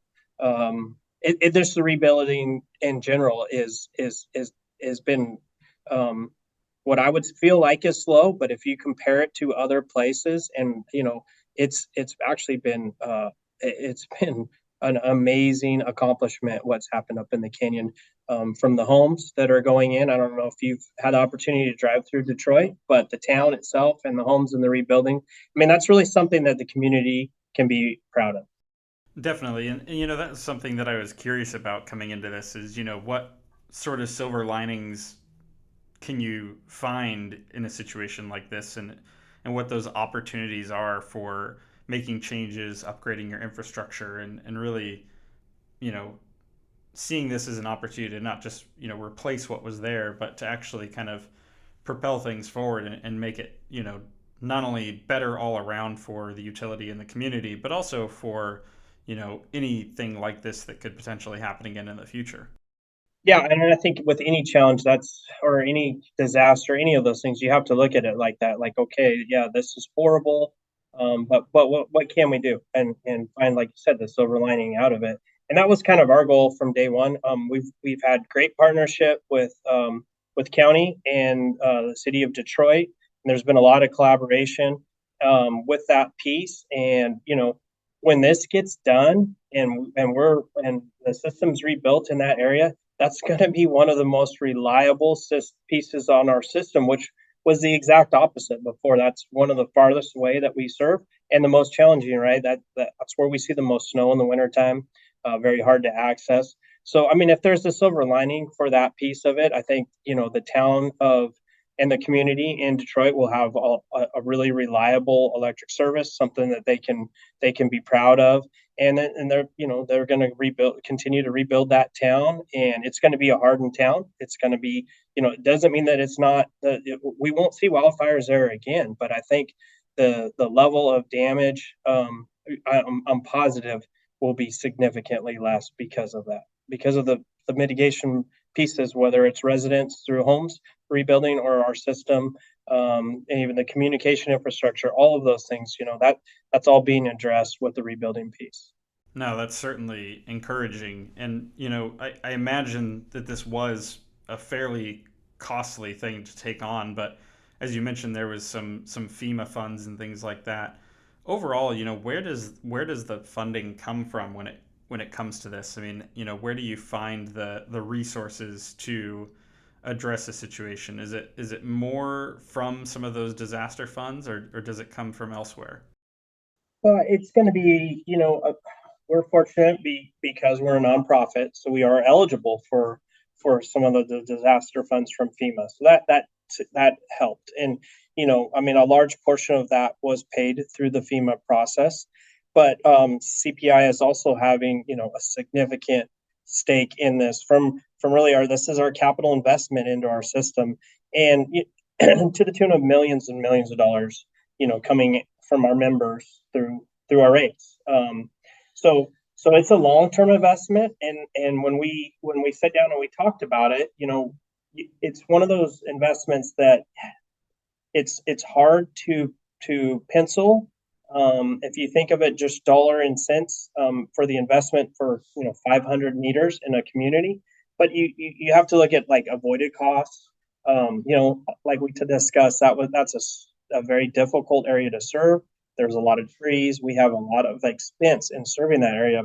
just the rebuilding in general is been what I would feel like is slow, but if you compare it to other places, and it's actually been an amazing accomplishment what's happened up in the canyon, from the homes that are going in. I don't know if you've had the opportunity to drive through Detroit, but the town itself and the homes and the rebuilding, I mean, that's really something that the community can be proud of. Definitely, and that's something that I was curious about coming into this is what sort of silver linings can you find in a situation like this, and what those opportunities are for making changes, upgrading your infrastructure, and really you know seeing this as an opportunity to not just replace what was there, but to actually kind of propel things forward and make it not only better all around for the utility and the community, but also for, anything like this that could potentially happen again in the future. Yeah, and I think with any challenge or any disaster, any of those things, you have to look at it like that. Like, okay, yeah, this is horrible, but what can we do? And find, like you said, the silver lining out of it. And that was kind of our goal from day one. We've had great partnership with county and the city of Detroit, and there's been a lot of collaboration with that piece. And when this gets done and the system's rebuilt in that area, that's going to be one of the most reliable pieces on our system, which was the exact opposite before. That's one of the farthest away that we serve and the most challenging, right? That's where we see the most snow in the wintertime, very hard to access. So, I mean, if there's a silver lining for that piece of it, I think, the town of and the community in Detroit will have a really reliable electric service, something that they can be proud of, and they're going to continue to rebuild that town, and it's going to be a hardened town. It's going to be, it doesn't mean that it's not we won't see wildfires there again, but I think the level of damage, I'm positive, will be significantly less because of that, because of the mitigation pieces, whether it's residents through homes rebuilding or our system, and even the communication infrastructure, all of those things, that's all being addressed with the rebuilding piece. No, that's certainly encouraging. And, I imagine that this was a fairly costly thing to take on, but as you mentioned, there was some FEMA funds and things like that. Overall, where does the funding come from when it comes to this? I mean, where do you find the resources to address a situation? Is it more from some of those disaster funds, or does it come from elsewhere? It's going to be, we're fortunate because we're a nonprofit, so we are eligible for some of the disaster funds from FEMA. So that helped, and I mean, a large portion of that was paid through the FEMA process, but CPI is also having a significant stake in this from really this is our capital investment into our system, and to the tune of millions and millions of dollars, coming from our members through our rates. So it's a long term investment, and when we sat down and we talked about it, it's one of those investments that it's hard to pencil. If you think of it just dollar and cents, for the investment for 500 meters in a community, but you have to look at like avoided costs. Like we to discuss, that's a very difficult area to serve. There's a lot of trees. We have a lot of expense in serving that area,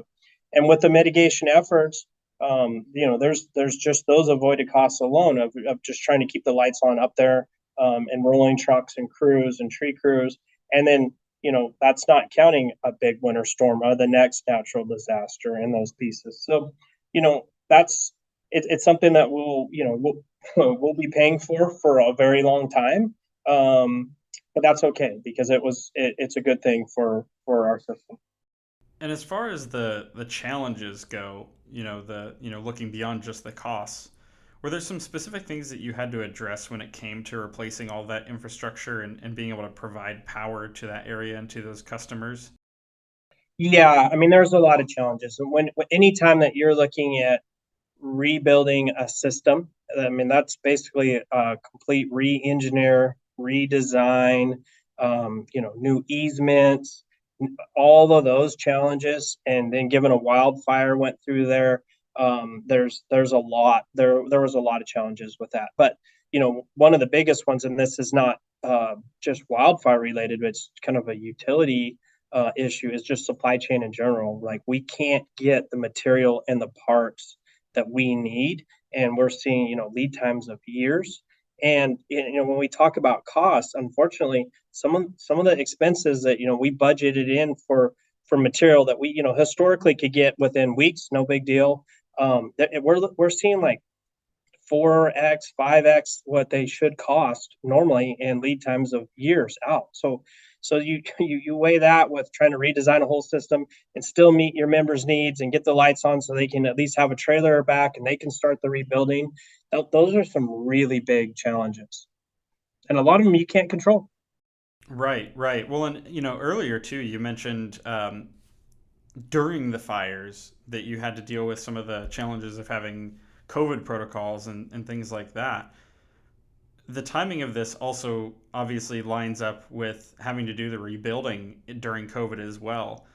and with the mitigation efforts, there's just those avoided costs alone of just trying to keep the lights on up there, and rolling trucks and crews and tree crews, and then that's not counting a big winter storm or the next natural disaster and those pieces. So that's it's something that we'll be paying for a very long time. But that's okay because it's a good thing for our system. And as far as the challenges go, looking beyond just the costs, were there some specific things that you had to address when it came to replacing all that infrastructure and being able to provide power to that area and to those customers? Yeah, I mean, there's a lot of challenges, and anytime that you're looking at rebuilding a system, I mean, that's basically a complete re-engineer, redesign, new easements, all of those challenges, and then given a wildfire went through there, there's a lot there was a lot of challenges with that. But one of the biggest ones, and this is not just wildfire related, but it's kind of a utility issue, is just supply chain in general. Like, we can't get the material and the parts that we need, and we're seeing lead times of years. And when we talk about costs, unfortunately, some of the expenses that we budgeted in for material that we historically could get within weeks, no big deal. We're seeing like 4x, 5x what they should cost normally, and lead times of years out. So you weigh that with trying to redesign a whole system and still meet your members' needs and get the lights on so they can at least have a trailer back and they can start the rebuilding. Those are some really big challenges, and a lot of them you can't control. Right, right. Well, and earlier too, you mentioned during the fires that you had to deal with some of the challenges of having COVID protocols and things like that. The timing of this also obviously lines up with having to do the rebuilding during COVID as well.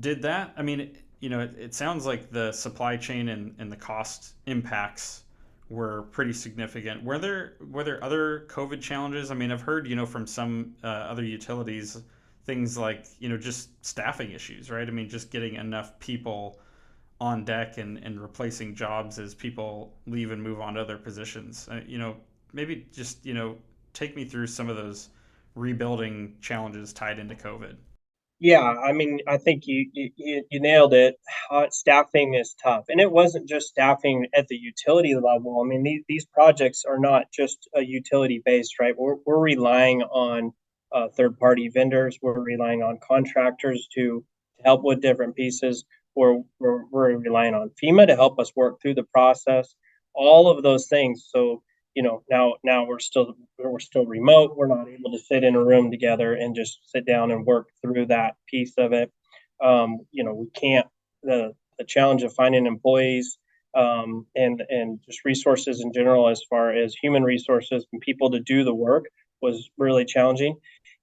Did that, I mean, it sounds like the supply chain and the cost impacts were pretty significant. Were there other COVID challenges? I mean, I've heard, from some other utilities, things like, just staffing issues, right? I mean, just getting enough people on deck and replacing jobs as people leave and move on to other positions. Maybe just, take me through some of those rebuilding challenges tied into COVID. Yeah, I mean, I think you nailed it. Staffing is tough, and it wasn't just staffing at the utility level. I mean, these projects are not just utility based, right? We're relying on third party vendors. We're relying on contractors to help with different pieces. We're relying on FEMA to help us work through the process. All of those things. So now we're still remote. We're not able to sit in a room together and just sit down and work through that piece of it. We can't. The challenge of finding employees, and just resources in general, as far as human resources and people to do the work, was really challenging.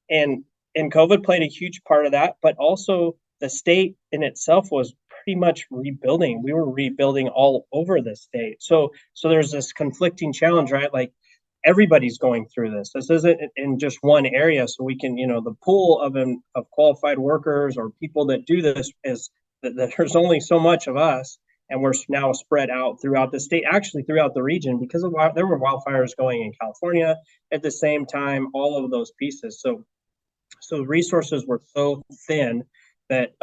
And and COVID played a huge part of that, but also the state in itself was pretty much rebuilding. We were rebuilding all over the state. So there's this conflicting challenge, right? Like, everybody's going through this. This isn't in just one area. So we can, the pool of qualified workers or people that do this is that there's only so much of us, and we're now spread out throughout the state, actually throughout the region, because there were wildfires going in California at the same time, all of those pieces. So resources were so thin that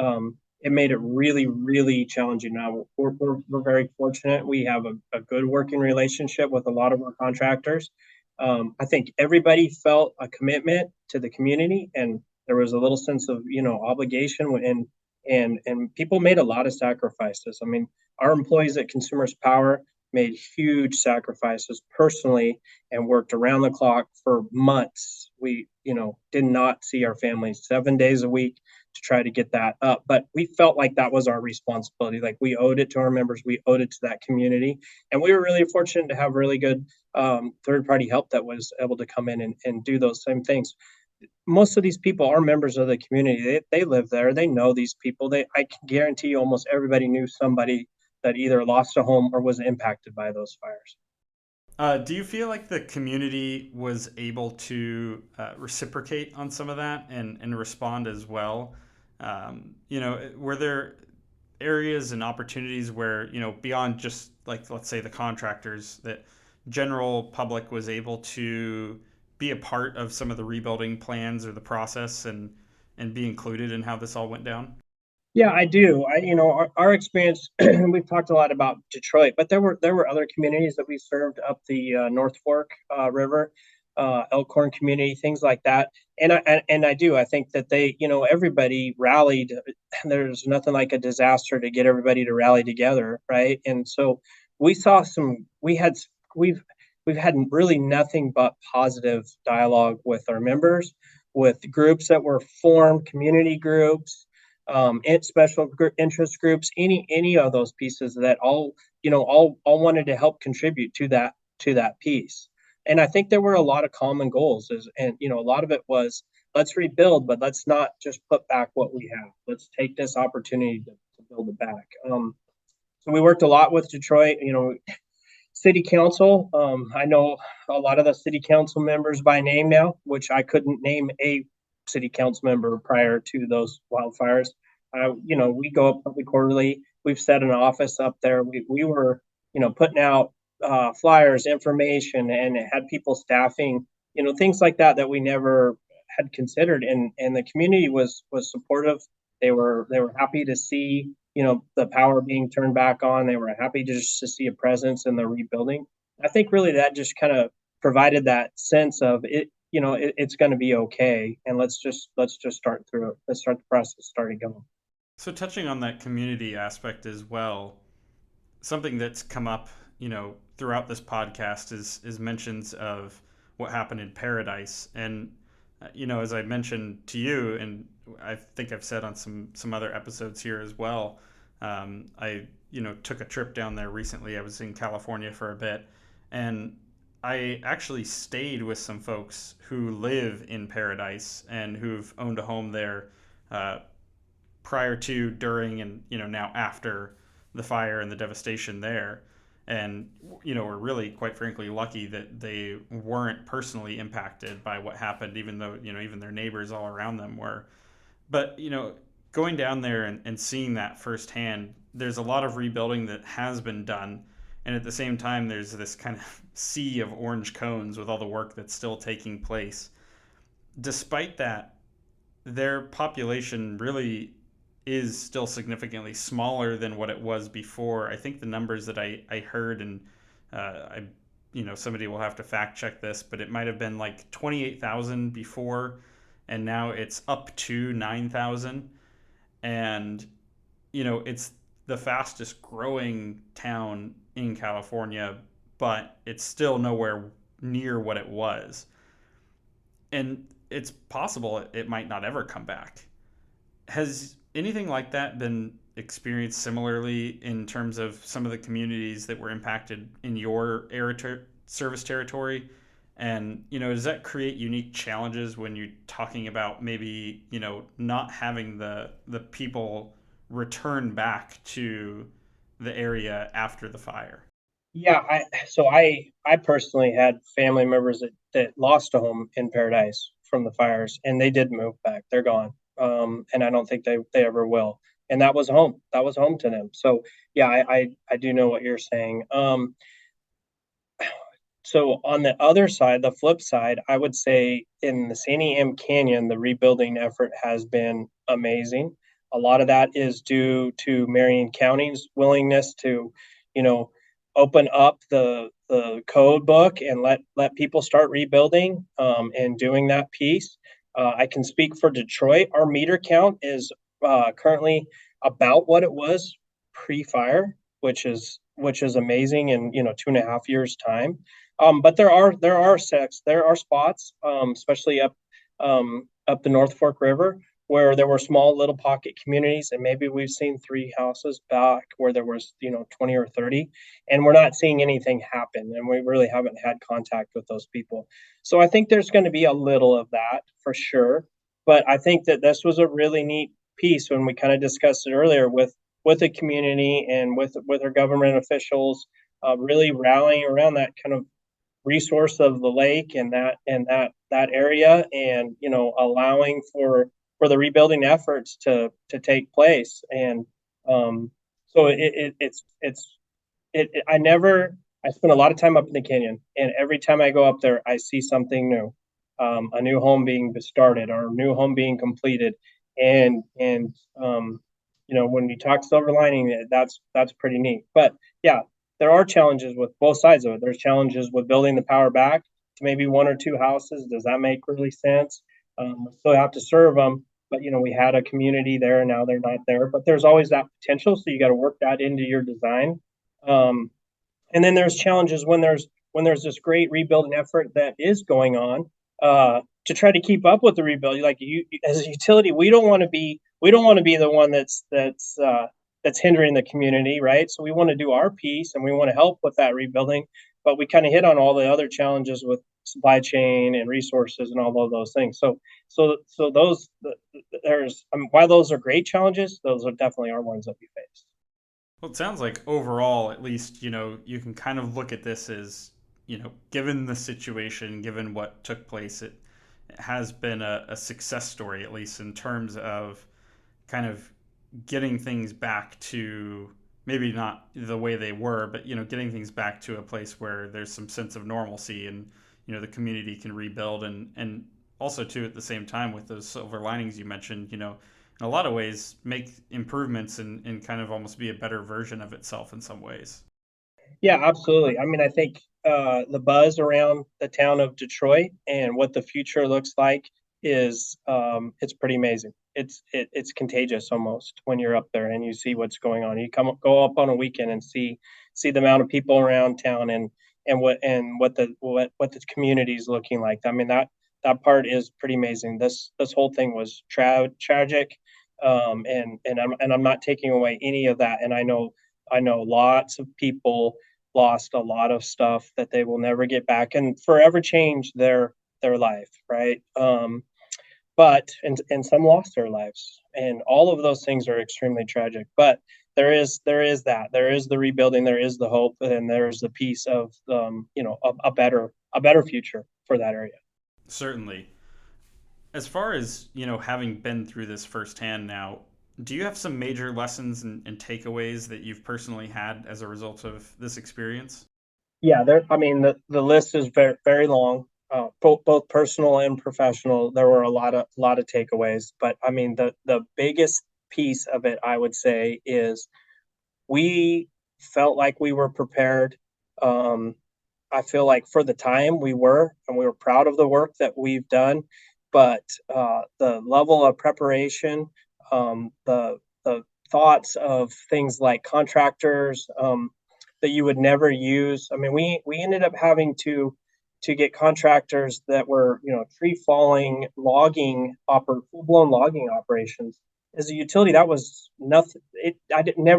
it made it really, really challenging. Now we're very fortunate. We have a good working relationship with a lot of our contractors. I think everybody felt a commitment to the community, and there was a little sense of obligation, and people made a lot of sacrifices. I mean, our employees at Consumers Power made huge sacrifices personally and worked around the clock for months. We, did not see our families 7 days a week to try to get that up. But we felt like that was our responsibility. Like, we owed it to our members, we owed it to that community. And we were really fortunate to have really good third party help that was able to come in and do those same things. Most of these people are members of the community. They live there. They know these people. I can guarantee you almost everybody knew somebody that either lost a home or was impacted by those fires. Do you feel like the community was able to reciprocate on some of that and respond as well? Were there areas and opportunities where, beyond just like, let's say, the contractors, that general public was able to be a part of some of the rebuilding plans or the process and be included in how this all went down? Yeah, I do. Our experience. We've talked a lot about Detroit, but there were other communities that we served up the North Fork River, Elkhorn community, things like that. And I do. I think that everybody rallied. There's nothing like a disaster to get everybody to rally together, right? And so we saw some. We've had really nothing but positive dialogue with our members, with groups that were formed, community groups, and special interest groups, any of those pieces that all wanted to help contribute to that piece. And I think there were a lot of common goals, and a lot of it was, let's rebuild, but let's not just put back what we have. Let's take this opportunity to build it back. So we worked a lot with Detroit. City council. I know a lot of the city council members by name now, which I couldn't name a city council member prior to those wildfires. We go up probably quarterly. We've set an office up there. We were, putting out flyers, information, and it had people staffing, things like that we never had considered. And the community was supportive. They were happy to see, the power being turned back on. They were happy just to see a presence in the rebuilding. I think really that just kind of provided that sense of it. It's going to be okay, and let's just start through it. Let's start the process, starting going. So touching on that community aspect as well, something that's come up, throughout this podcast is mentions of what happened in Paradise, and As I mentioned to you, and I think I've said on some other episodes here as well, I took a trip down there recently. I was in California for a bit, and I actually stayed with some folks who live in Paradise and who've owned a home there uh, prior to, during, and now after the fire and the devastation there. And we're really, quite frankly, lucky that they weren't personally impacted by what happened, even though even their neighbors all around them were. But going down there and seeing that firsthand, there's a lot of rebuilding that has been done, and at the same time, there's this kind of sea of orange cones with all the work that's still taking place. Despite that, their population really is still significantly smaller than what it was before. I think the numbers that I heard, and I somebody will have to fact check this, but it might have been like 28,000 before, and now it's up to 9,000. And it's the fastest growing town in California, but it's still nowhere near what it was. And it's possible it might not ever come back. Has anything like that been experienced similarly in terms of some of the communities that were impacted in your service territory? And does that create unique challenges when you're talking about maybe not having the people return back to the area after the fire? Yeah, I personally had family members that lost a home in Paradise from the fires, and they did move back. They're gone, and I don't think they ever will. And that was home. That was home to them. So yeah, I do know what you're saying. So on the other side, the flip side, I would say in the Sandy M Canyon, the rebuilding effort has been amazing. A lot of that is due to Marion County's willingness to, you know, open up the code book and let people start rebuilding and doing that piece. I can speak for Detroit. Our meter count is currently about what it was pre-fire, which is amazing in 2.5 years time. But there are spots, especially up the North Fork River, where there were small little pocket communities, and maybe we've seen three houses back where there was 20 or 30, and we're not seeing anything happen, and we really haven't had contact with those people. So I think there's going to be a little of that for sure. But I think that this was a really neat piece when we kind of discussed it earlier with the community and with our government officials really rallying around that kind of resource of the lake and that area, and allowing for the rebuilding efforts to take place. And so I spend a lot of time up in the canyon, and every time I go up there I see something new, a new home being started or a new home being completed. And when you talk silver lining, that's pretty neat. But yeah, there are challenges with both sides of it. There's challenges with building the power back to maybe one or two houses. Does that make really sense? We still have to serve them, but we had a community there, and now they're not there. But there's always that potential, so you got to work that into your design. And then there's challenges when there's this great rebuilding effort that is going on, to try to keep up with the rebuild. Like, you, as a utility, we don't want to be the one that's hindering the community, right? So we want to do our piece and we want to help with that rebuilding, but we kind of hit on all the other challenges with supply chain and resources and all of those things. So those there's while those are great challenges, those are definitely our ones that we face. Well, it sounds like overall, at least, you can kind of look at this as, given the situation, given what took place, it has been a success story, at least in terms of kind of getting things back to maybe not the way they were, but, getting things back to a place where there's some sense of normalcy, and, the community can rebuild, and also, too, at the same time, with those silver linings you mentioned, in a lot of ways make improvements, and kind of almost be a better version of itself in some ways. Yeah, absolutely. I mean, I think the buzz around the town of Detroit and what the future looks like is it's pretty amazing. It's contagious almost when you're up there and you see what's going on. You go up on a weekend and see the amount of people around town, and what the community is looking like. I mean, that part is pretty amazing. This whole thing was tragic, and I'm not taking away any of that. And I know lots of people lost a lot of stuff that they will never get back and forever change their life, right? But some lost their lives, and all of those things are extremely tragic. But there is the rebuilding, there is the hope, and there's the piece of a better future for that area. Certainly. As far as, having been through this firsthand now, do you have some major lessons and takeaways that you've personally had as a result of this experience? Yeah, there. I mean, the list is very very long, both personal and professional. There were a lot of takeaways, but I mean, the biggest piece of it, I would say, is we felt like we were prepared. Um, I feel like for the time we were, and we were proud of the work that we've done, but the level of preparation, the thoughts of things like contractors that you would never use. I mean, we ended up having to get contractors that were tree falling logging full blown logging operations. As a utility, that was nothing.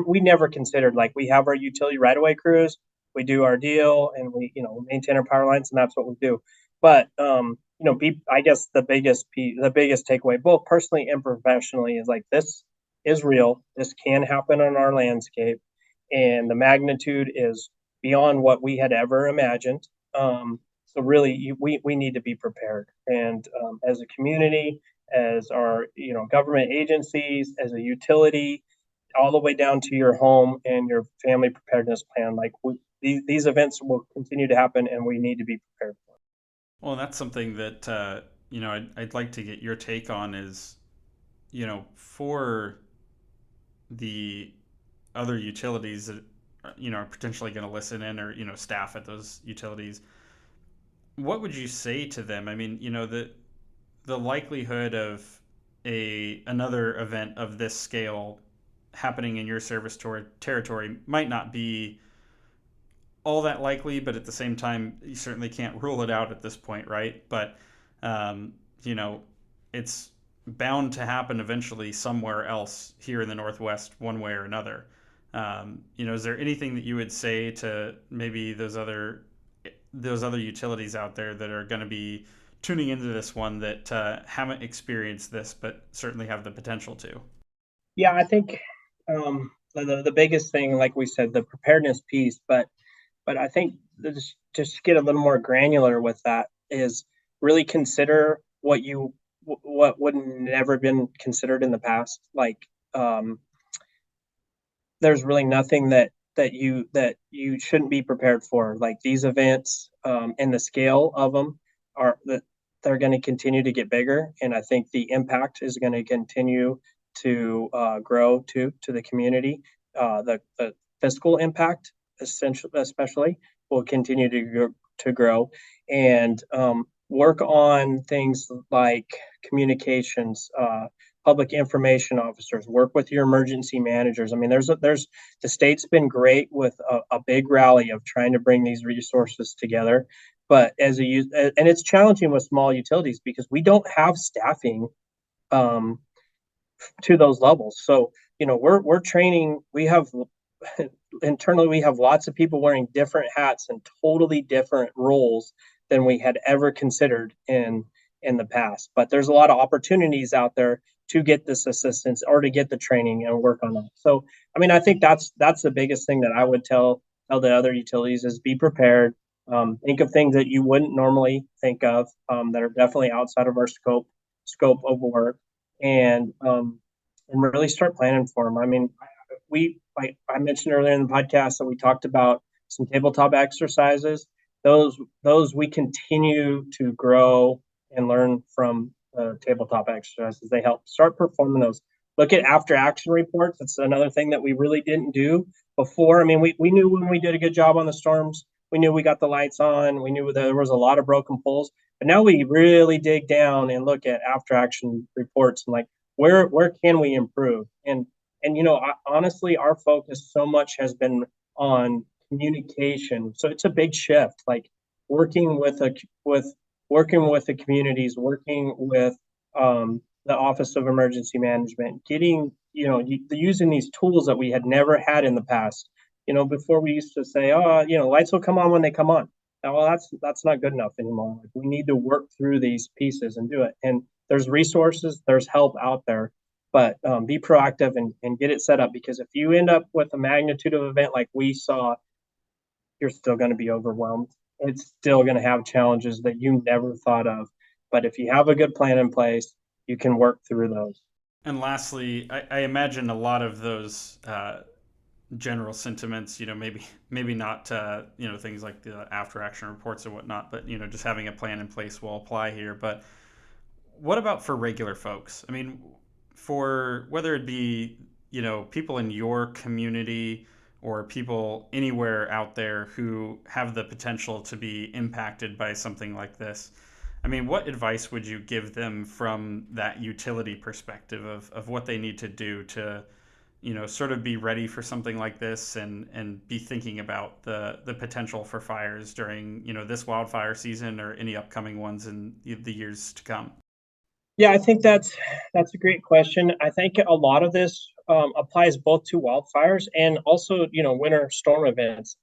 We never considered, like, we have our utility right away crews, we do our deal, and we maintain our power lines, and that's what we do. But I guess the biggest takeaway, both personally and professionally, is like, this is real. This can happen on our landscape, and the magnitude is beyond what we had ever imagined. So really, we need to be prepared, and as a community, as our government agencies, as a utility, all the way down to your home and your family preparedness plan. Like, these events will continue to happen, and we need to be prepared for it. Well, that's something that, I'd like to get your take on is, for the other utilities that, are potentially going to listen in, or, staff at those utilities, what would you say to them? I mean, the likelihood of another event of this scale happening in your service territory might not be all that likely, but at the same time, you certainly can't rule it out at this point, right? But um, you know, it's bound to happen eventually somewhere else here in the Northwest, one way or another. Is there anything that you would say to maybe those other utilities out there that are going to be tuning into this one that haven't experienced this, but certainly have the potential to? Yeah, I think the biggest thing, like we said, the preparedness piece, but I think just to get a little more granular with that, is really consider what would never been considered in the past. Like, um, there's really nothing that you shouldn't be prepared for. Like, these events, and the scale of them are that they're going to continue to get bigger, and I think the impact is going to continue to grow to the community. The fiscal impact, especially, will continue to grow, and work on things like communications, public information officers, work with your emergency managers. I mean, there's the state's been great with a big rally of trying to bring these resources together. But and it's challenging with small utilities because we don't have staffing um, to those levels. So we're training. We have internally, we have lots of people wearing different hats and totally different roles than we had ever considered in the past. But there's a lot of opportunities out there to get this assistance or to get the training and work on that. So I mean, I think that's the biggest thing that I would tell the other utilities is be prepared. Think of things that you wouldn't normally think of, that are definitely outside of our scope of work, and really start planning for them. I mean, we like I mentioned earlier in the podcast that we talked about some tabletop exercises. Those we continue to grow and learn from tabletop exercises. They help start performing those. Look at after action reports. That's another thing that we really didn't do before. I mean, we knew when we did a good job on the storms. We knew we got the lights on. We knew there was a lot of broken poles. But now we really dig down and look at after action reports and, like, where can we improve? And honestly, our focus so much has been on communication. So it's a big shift, like working with working with the communities, working with the Office of Emergency Management, getting, using these tools that we had never had in the past. Before we used to say, oh, lights will come on when they come on. Well, that's not good enough anymore. Like, we need to work through these pieces and do it. And there's resources, there's help out there, but be proactive and get it set up, because if you end up with a magnitude of event like we saw, you're still going to be overwhelmed. It's still going to have challenges that you never thought of. But if you have a good plan in place, you can work through those. And lastly, I imagine a lot of those general sentiments, maybe not, things like the after action reports and whatnot, but just having a plan in place will apply here. But what about for regular folks? I mean, for whether it be, people in your community or people anywhere out there who have the potential to be impacted by something like this. I mean, what advice would you give them from that utility perspective of what they need to do to, sort of be ready for something like this and be thinking about the potential for fires during, this wildfire season or any upcoming ones in the years to come? Yeah, I think that's a great question. I think a lot of this applies both to wildfires and also, winter storm events.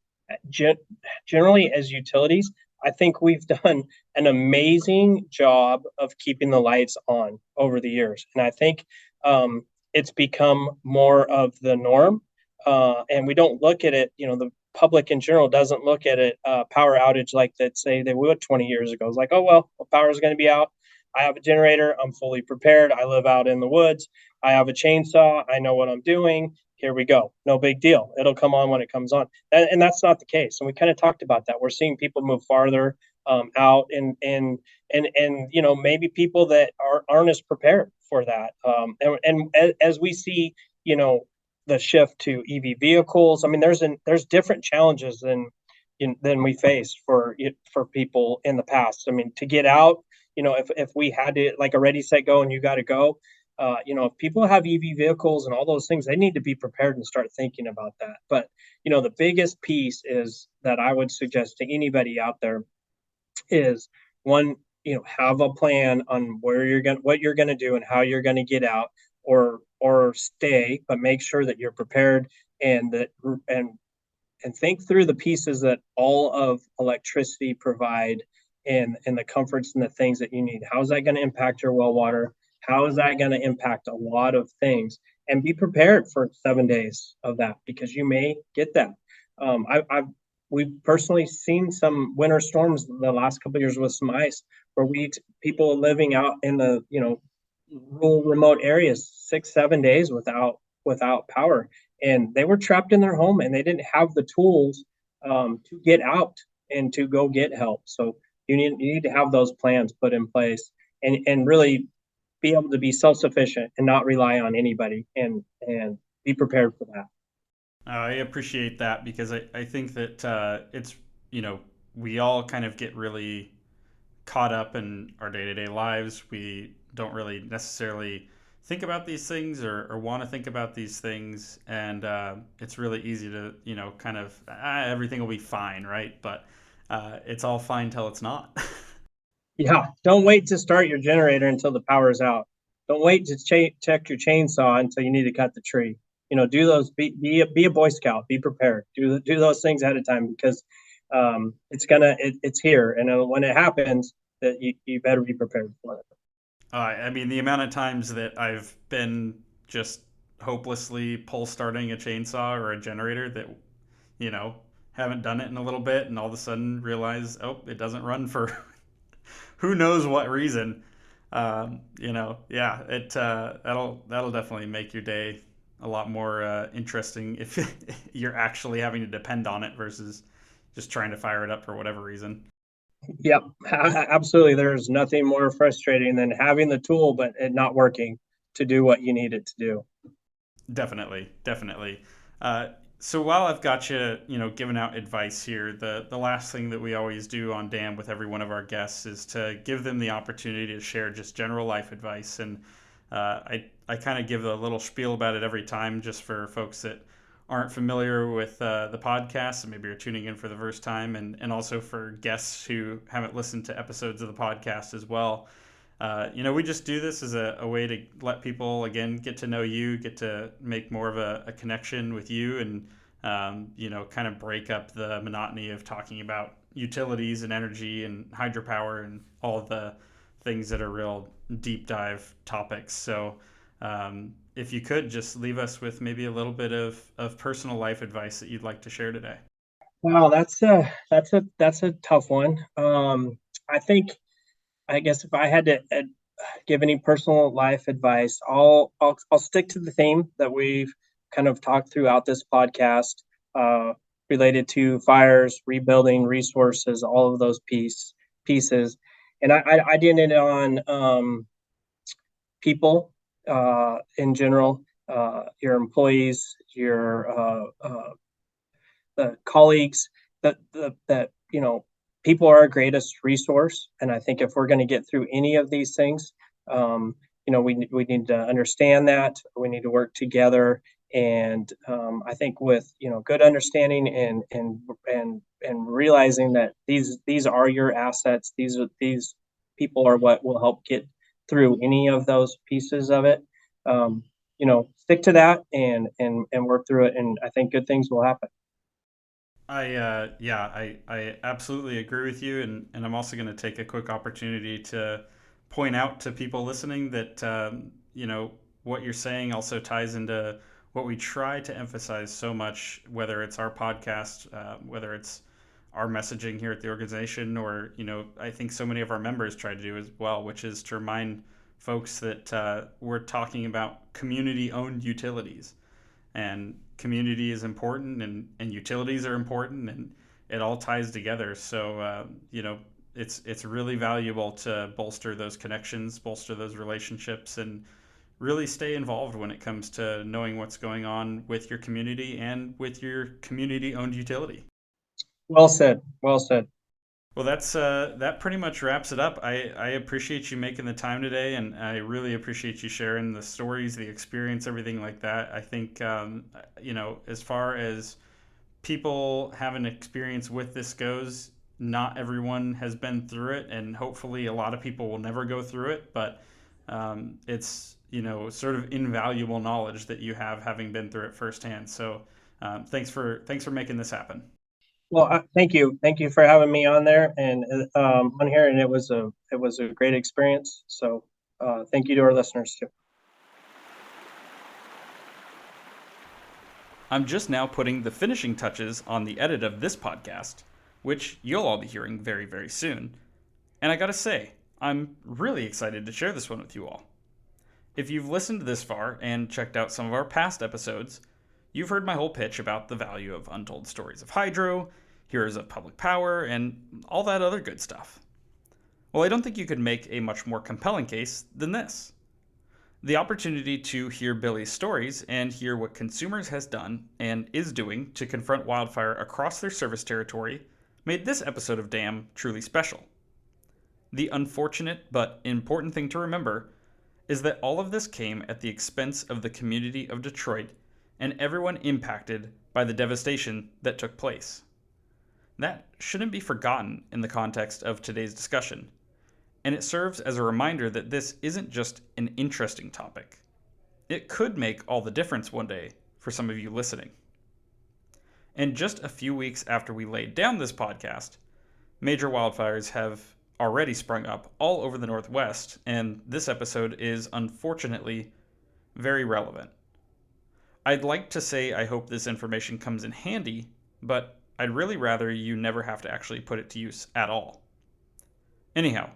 Gen- Generally, as utilities, I think we've done an amazing job of keeping the lights on over the years, and I think it's become more of the norm. And we don't look at it, the public in general doesn't look at it power outage like that, say they would 20 years ago. It's like, oh well, power is going to be out. I have a generator. I'm fully prepared. I live out in the woods. I have a chainsaw. I know what I'm doing. Here we go. No big deal. It'll come on when it comes on. And that's not the case. And we kind of talked about that. We're seeing people move farther out, and maybe people that aren't as prepared for that. And as we see, the shift to EV vehicles, I mean, there's different challenges than we faced for people in the past. I mean, to get out, if we had to, like, a ready, set, go, and you got to go, if people have EV vehicles and all those things, they need to be prepared and start thinking about that. But, the biggest piece is that I would suggest to anybody out there is, one, have a plan on what you're going to do and how you're going to get out or stay, but make sure that you're prepared, and that and think through the pieces that all of electricity provide, and the comforts and the things that you need. How is that going to impact your well water? How is that going to impact a lot of things? And be prepared for 7 days of that, because you may get that. I've we've personally seen some winter storms the last couple of years with some ice, where we people living out in the rural remote areas 6 7 days without power, and they were trapped in their home, and they didn't have the tools to get out and to go get help. So you need to have those plans put in place, and really be able to be self-sufficient and not rely on anybody, and be prepared for that. I appreciate that because I think that it's, we all kind of get really caught up in our day to day lives. We don't really necessarily think about these things or want to think about these things. And it's really easy to, kind of, everything will be fine, right? But it's all fine till it's not. Yeah, don't wait to start your generator until the power's out. Don't wait to check your chainsaw until you need to cut the tree. Do those. Be a Boy Scout. Be prepared. Do those things ahead of time, because it's here, and when it happens, that you better be prepared for it. I mean, the amount of times that I've been just hopelessly pull starting a chainsaw or a generator that, you know, haven't done it in a little bit and all of a sudden realize, oh, it doesn't run for who knows what reason. Yeah, that'll definitely make your day a lot more interesting if you're actually having to depend on it versus just trying to fire it up for whatever reason. Yep, absolutely. There's nothing more frustrating than having the tool but it not working to do what you need it to do. Definitely, definitely. So while I've got you, giving out advice here, the last thing that we always do on Dam with every one of our guests is to give them the opportunity to share just general life advice. And I kind of give a little spiel about it every time, just for folks that aren't familiar with the podcast, and maybe you're tuning in for the first time, and also for guests who haven't listened to episodes of the podcast as well. We just do this as a way to let people, again, get to know you, get to make more of a connection with you, and, kind of break up the monotony of talking about utilities and energy and hydropower and all of the things that are real deep dive topics. So, if you could just leave us with maybe a little bit of personal life advice that you'd like to share today. Wow, that's a tough one. I think I guess if I had to give any personal life advice, I'll stick to the theme that we've kind of talked throughout this podcast, uh, related to fires, rebuilding, resources, all of those pieces, and I did it on people in general, your employees, your the colleagues, that people are our greatest resource. And I think if we're going to get through any of these things, we need to understand that we need to work together. And I think with good understanding and realizing that these are your assets, these people are what will help get through any of those pieces of it. Stick to that and work through it, and I think good things will happen. I absolutely agree with you, and I'm also going to take a quick opportunity to point out to people listening that what you're saying also ties into what we try to emphasize so much, whether it's our podcast, whether it's our messaging here at the organization, or I think so many of our members try to do as well, which is to remind folks that we're talking about community-owned utilities, and community is important, and utilities are important, and it all ties together. So it's really valuable to bolster those connections, bolster those relationships, and really stay involved when it comes to knowing what's going on with your community and with your community owned utility. Well said. Well said. Well, that pretty much wraps it up. I appreciate you making the time today, and I really appreciate you sharing the stories, the experience, everything like that. I think as far as people have an experience with this goes, not everyone has been through it, and hopefully a lot of people will never go through it. But it's sort of invaluable knowledge that you have, having been through it firsthand. So thanks for making this happen. Well, thank you for having me on there and on here, and it was a great experience. So thank you to our listeners too. I'm just now putting the finishing touches on the edit of this podcast, which you'll all be hearing very, very soon. And I gotta say, I'm really excited to share this one with you all. If you've listened this far and checked out some of our past episodes, you've heard my whole pitch about the value of untold stories of hydro, heroes of public power, and all that other good stuff. Well, I don't think you could make a much more compelling case than this. The opportunity to hear Billy's stories and hear what Consumers has done and is doing to confront wildfire across their service territory made this episode of Damn truly special. The unfortunate but important thing to remember is that all of this came at the expense of the community of Detroit and everyone impacted by the devastation that took place. That shouldn't be forgotten in the context of today's discussion, and it serves as a reminder that this isn't just an interesting topic. It could make all the difference one day for some of you listening. And just a few weeks after we laid down this podcast, major wildfires have already sprung up all over the Northwest, and this episode is unfortunately very relevant. I'd like to say I hope this information comes in handy, but I'd really rather you never have to actually put it to use at all. Anyhow,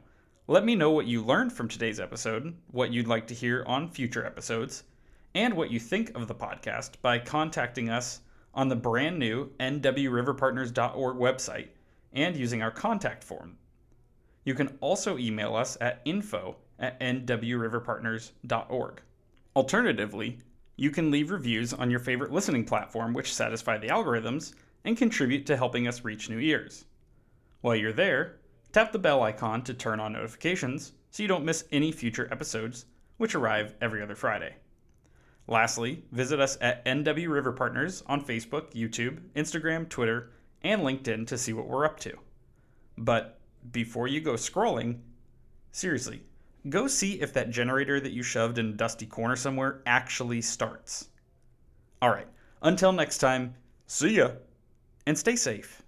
let me know what you learned from today's episode, what you'd like to hear on future episodes, and what you think of the podcast by contacting us on the brand new nwriverpartners.org website and using our contact form. You can also email us at info@nwriverpartners.org. Alternatively, you can leave reviews on your favorite listening platform which satisfy the algorithms and contribute to helping us reach new ears. While you're there, tap the bell icon to turn on notifications so you don't miss any future episodes, which arrive every other Friday. Lastly, visit us at NW River Partners on Facebook, YouTube, Instagram, Twitter, and LinkedIn to see what we're up to. But before you go scrolling, seriously, go see if that generator that you shoved in a dusty corner somewhere actually starts. All right, until next time, see ya, and stay safe.